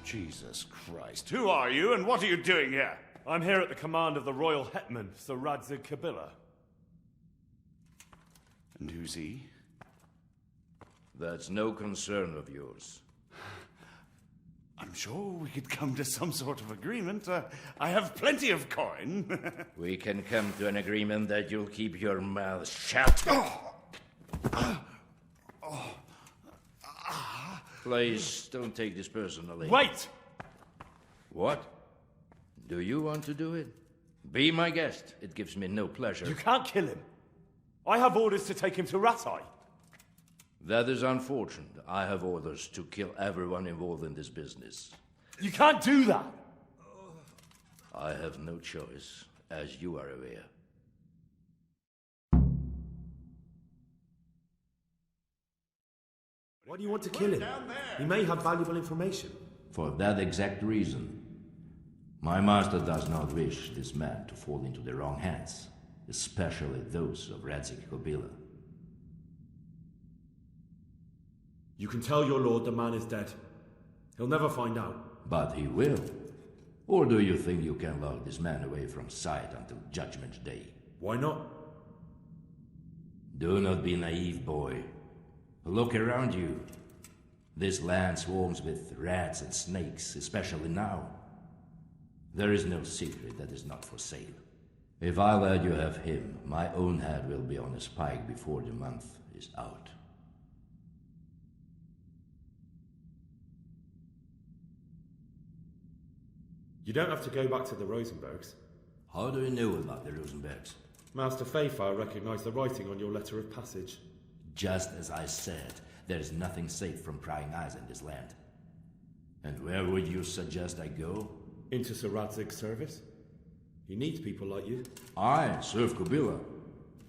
Jesus Christ. Who are you, and what are you doing here? I'm here at the command of the royal hetman, Sir Radzig Kobyla. And who's he? That's no concern of yours. I'm sure we could come to some sort of agreement. I have plenty of coin. We can come to an agreement that you'll keep your mouth shut. Please, don't take this personally. Wait! What? Do you want to do it? Be my guest. It gives me no pleasure. You can't kill him. I have orders to take him to Ratai. That is unfortunate. I have orders to kill everyone involved in this business. You can't do that! I have no choice, as you are aware. Why do you want to kill him? He may have valuable information. For that exact reason. My master does not wish this man to fall into the wrong hands, especially those of Radzig Kobyla. You can tell your lord the man is dead. He'll never find out. But he will. Or do you think you can lock this man away from sight until Judgment Day? Why not? Do not be naive, boy. Look around you. This land swarms with rats and snakes, especially now. There is no secret that is not for sale. If I let you have him, my own head will be on a spike before the month is out. You don't have to go back to the Rosenbergs. How do you know about the Rosenbergs? Master Feyfar recognized the writing on your letter of passage. Just as I said, there is nothing safe from prying eyes in this land. And where would you suggest I go? Into Sir Radzig's service. He needs people like you. I serve Kobyla.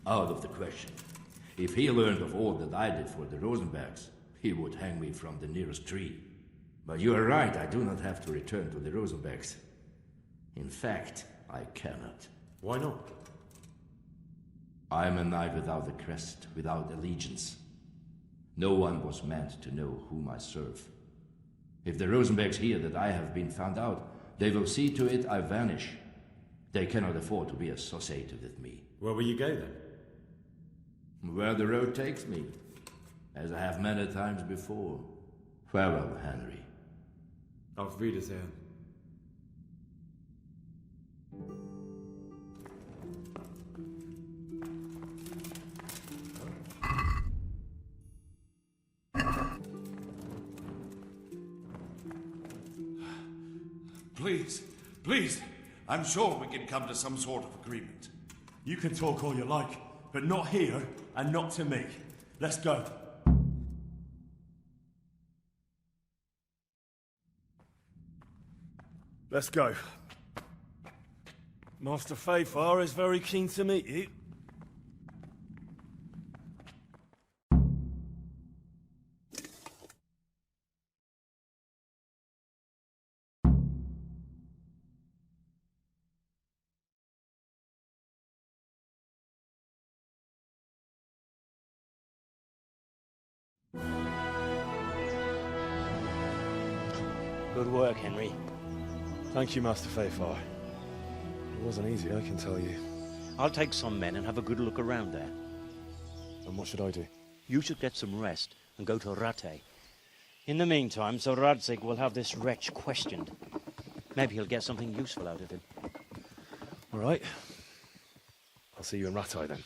Out of the question. If he learned of all that I did for the Rosenbergs, he would hang me from the nearest tree. But you are right, I do not have to return to the Rosenbergs. In fact, I cannot. Why not? I am a knight without a crest, without allegiance. No one was meant to know whom I serve. If the Rosenbergs hear that I have been found out, they will see to it I vanish. They cannot afford to be associated with me. Where will you go then? Where the road takes me, as I have many times before. Farewell, Henry. Auf Wiedersehen. Please, please, I'm sure we can come to some sort of agreement. You can talk all you like, but not here and not to me. Let's go. Let's go. Master Feyfar is very keen to meet you. Good work, Henry. Thank you, Master Feyfar. It wasn't easy, I can tell you. I'll take some men and have a good look around there. And what should I do? You should get some rest and go to Rate. In the meantime, Sir Radzig will have this wretch questioned. Maybe he'll get something useful out of him. All right. I'll see you in Rate then.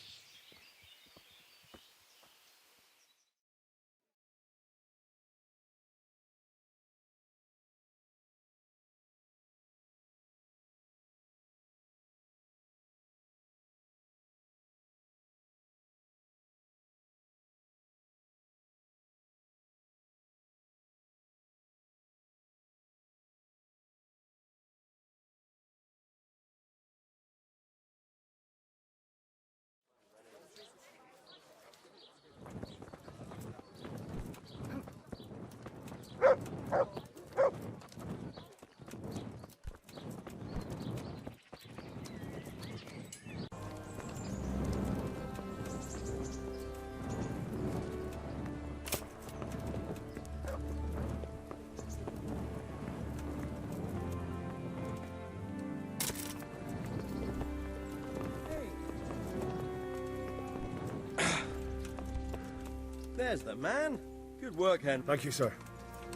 There's the man. Good work, Hen. Thank you, sir.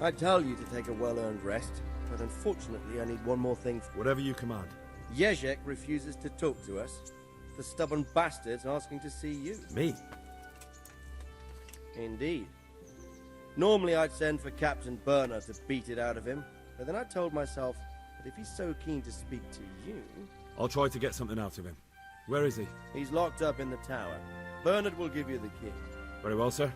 I tell you to take a well-earned rest, but unfortunately I need one more thing. Whatever you command. Jezhek refuses to talk to us. The stubborn bastard's asking to see you. Me? Indeed. Normally I'd send for Captain Burner to beat it out of him, but then I told myself that if he's so keen to speak to you... I'll try to get something out of him. Where is he? He's locked up in the tower. Bernard will give you the key. Very well, sir.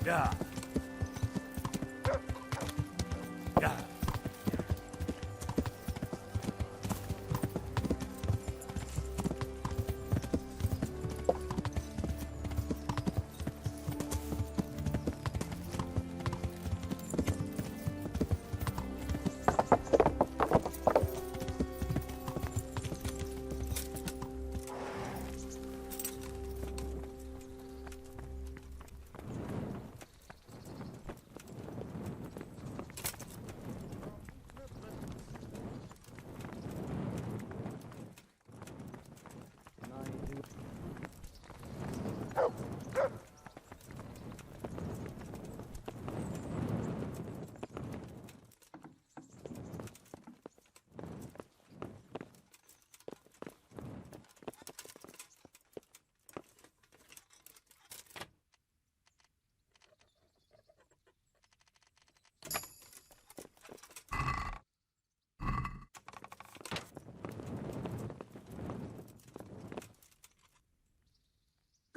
Yeah. Yeah.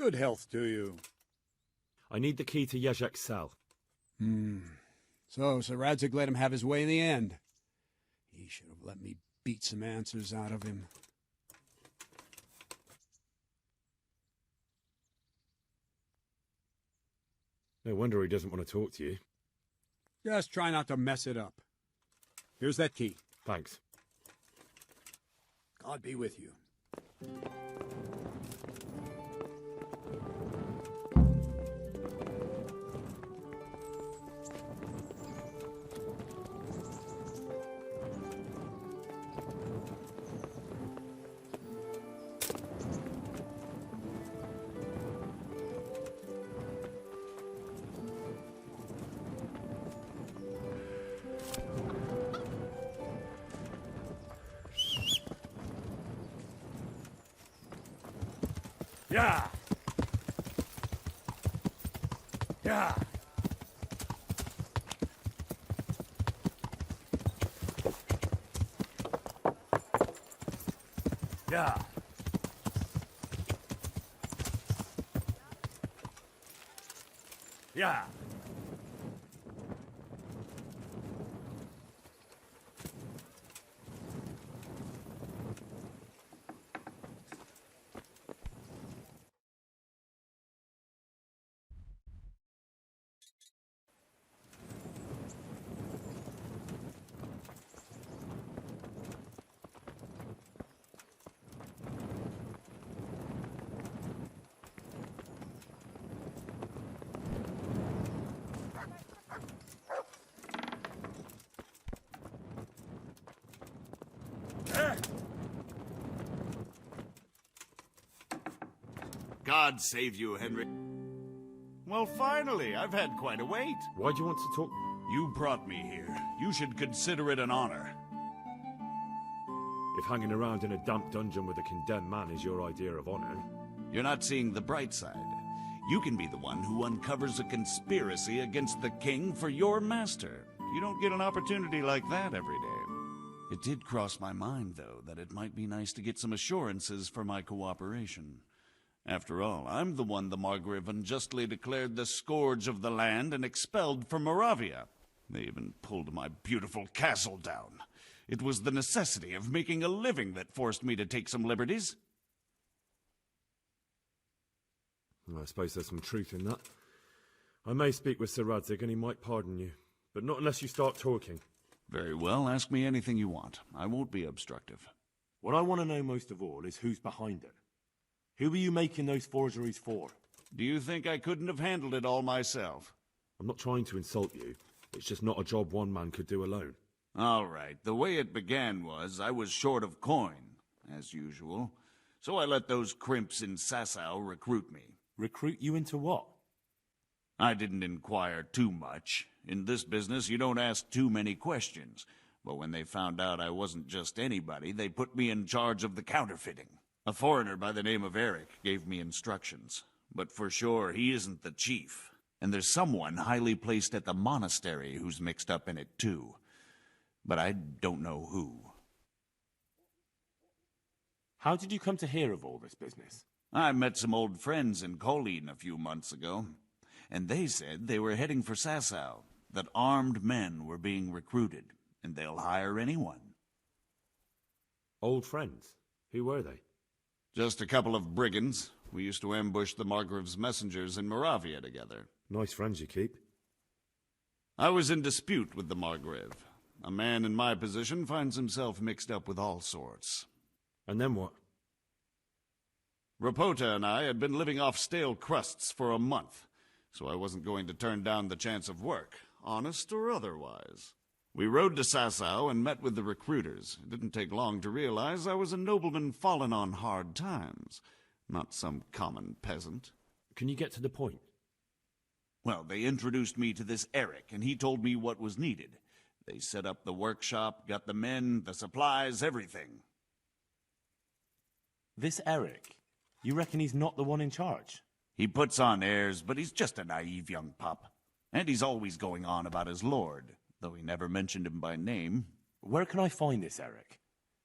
Good health to you. I need the key to Jezhek's cell. So Sir Radzig let him have his way in the end. He should have let me beat some answers out of him. No wonder he doesn't want to talk to you. Just try not to mess it up. Here's that key. Thanks. God be with you. Yeah. Yeah. Yeah. Yeah. God save you, Henry. Well, finally, I've had quite a wait. Why do you want to talk? You brought me here. You should consider it an honor. If hanging around in a damp dungeon with a condemned man is your idea of honor... You're not seeing the bright side. You can be the one who uncovers a conspiracy against the king for your master. You don't get an opportunity like that every day. It did cross my mind, though, that it might be nice to get some assurances for my cooperation. After all, I'm the one the Margrave unjustly declared the scourge of the land and expelled from Moravia. They even pulled my beautiful castle down. It was the necessity of making a living that forced me to take some liberties. Well, I suppose there's some truth in that. I may speak with Sir Radzig and he might pardon you, but not unless you start talking. Very well, ask me anything you want. I won't be obstructive. What I want to know most of all is who's behind it. Who were you making those forgeries for? Do you think I couldn't have handled it all myself? I'm not trying to insult you. It's just not a job one man could do alone. All right. The way it began was I was short of coin, as usual. So I let those crimps in Sasau recruit me. Recruit you into what? I didn't inquire too much. In this business, you don't ask too many questions. But when they found out I wasn't just anybody, they put me in charge of the counterfeiting. A foreigner by the name of Eric gave me instructions. But for sure, he isn't the chief. And there's someone highly placed at the monastery who's mixed up in it too. But I don't know who. How did you come to hear of all this business? I met some old friends in Colleen a few months ago. And they said they were heading for Sasau, that armed men were being recruited, and they'll hire anyone. Old friends? Who were they? Just a couple of brigands. We used to ambush the Margrave's messengers in Moravia together. Nice friends you keep. I was in dispute with the Margrave. A man in my position finds himself mixed up with all sorts. And then what? Rapota and I had been living off stale crusts for a month, so I wasn't going to turn down the chance of work, honest or otherwise. We rode to Sasau and met with the recruiters. It didn't take long to realize I was a nobleman fallen on hard times, not some common peasant. Can you get to the point? Well, they introduced me to this Eric, and he told me what was needed. They set up the workshop, got the men, the supplies, everything. This Eric, you reckon he's not the one in charge? He puts on airs, but he's just a naive young pup. And he's always going on about his lord, though he never mentioned him by name. Where can I find this Eric?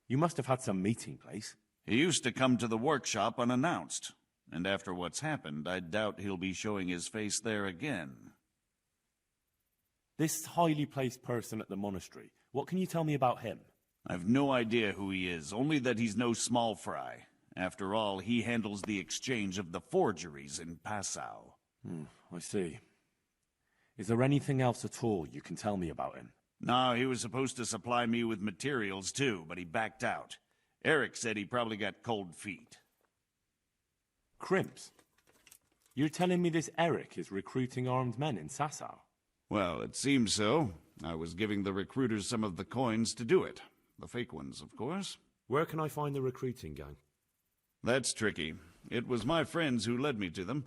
You must have had some meeting place. He used to come to the workshop unannounced. And after what's happened, I doubt he'll be showing his face there again. This highly placed person at the monastery, what can you tell me about him? I've no idea who he is, only that he's no small fry. After all, he handles the exchange of the forgeries in Passau. I see. Is there anything else at all you can tell me about him? No, he was supposed to supply me with materials too, but he backed out. Eric said he probably got cold feet. Crimps? You're telling me this Eric is recruiting armed men in Sasau? Well, it seems so. I was giving the recruiters some of the coins to do it. The fake ones, of course. Where can I find the recruiting gang? That's tricky. It was my friends who led me to them.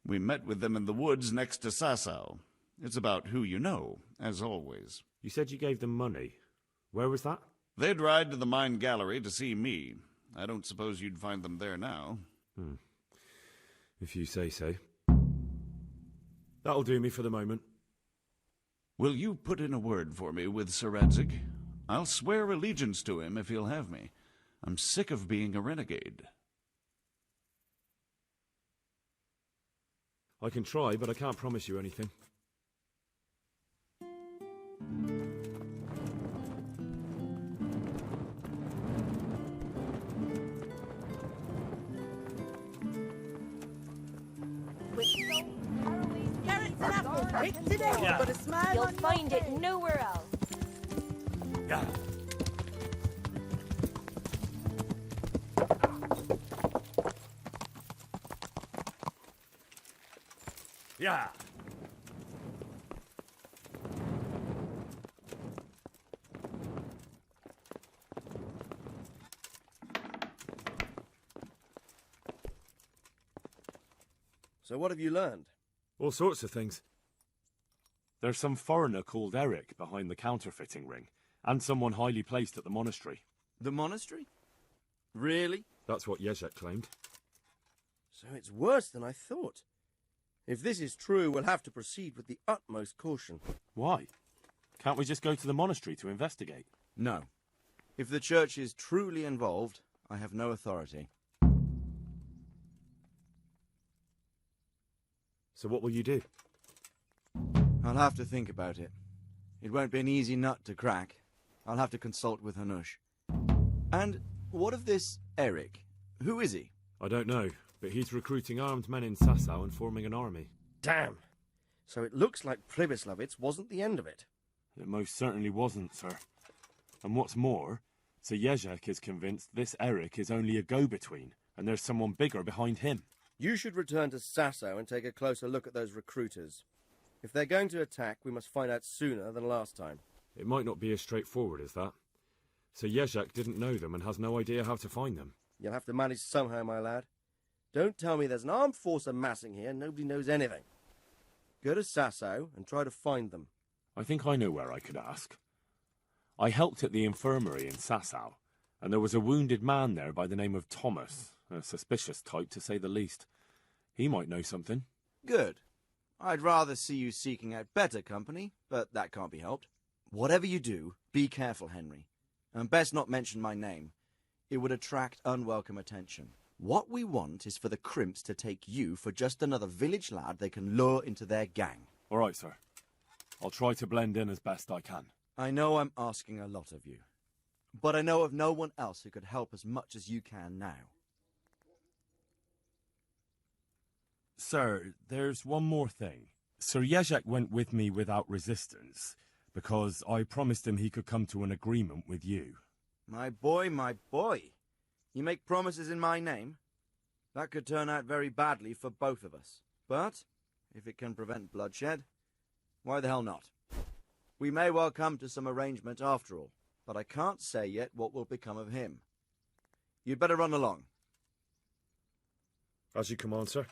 We met with them in the woods next to Sasau. It's about who you know, as always. You said you gave them money. Where was that? They'd ride to the mine gallery to see me. I don't suppose you'd find them there now. If you say so. That'll do me for the moment. Will you put in a word for me with Sir Jezhek? I'll swear allegiance to him if he'll have me. I'm sick of being a renegade. I can try, but I can't promise you anything. You'll find it nowhere else. Yeah. Yeah. So what have you learned? All sorts of things. There's some foreigner called Eric behind the counterfeiting ring, and someone highly placed at the monastery. The monastery? Really? That's what Jezhek claimed. So it's worse than I thought. If this is true, we'll have to proceed with the utmost caution. Why? Can't we just go to the monastery to investigate? No. If the church is truly involved, I have no authority. So what will you do? I'll have to think about it. It won't be an easy nut to crack. I'll have to consult with Hanush. And what of this Eric? Who is he? I don't know, but he's recruiting armed men in Sasau and forming an army. Damn! So it looks like Pribyslavitz wasn't the end of it. It most certainly wasn't, sir. And what's more, Sir Jezhek is convinced this Eric is only a go-between, and there's someone bigger behind him. You should return to Sasau and take a closer look at those recruiters. If they're going to attack, we must find out sooner than last time. It might not be as straightforward as that. So Jezhek didn't know them and has no idea how to find them. You'll have to manage somehow, my lad. Don't tell me there's an armed force amassing here and nobody knows anything. Go to Sasau and try to find them. I think I know where I could ask. I helped at the infirmary in Sasau, and there was a wounded man there by the name of Thomas, a suspicious type to say the least. He might know something. Good. I'd rather see you seeking out better company, but that can't be helped. Whatever you do, be careful, Henry. And best not mention my name. It would attract unwelcome attention. What we want is for the Crimps to take you for just another village lad they can lure into their gang. All right, sir. I'll try to blend in as best I can. I know I'm asking a lot of you, but I know of no one else who could help as much as you can now. Sir, there's one more thing. Sir Jezhek went with me without resistance, because I promised him he could come to an agreement with you. My boy, my boy. You make promises in my name? That could turn out very badly for both of us. But, if it can prevent bloodshed, why the hell not? We may well come to some arrangement after all, but I can't say yet what will become of him. You'd better run along. As you command, sir.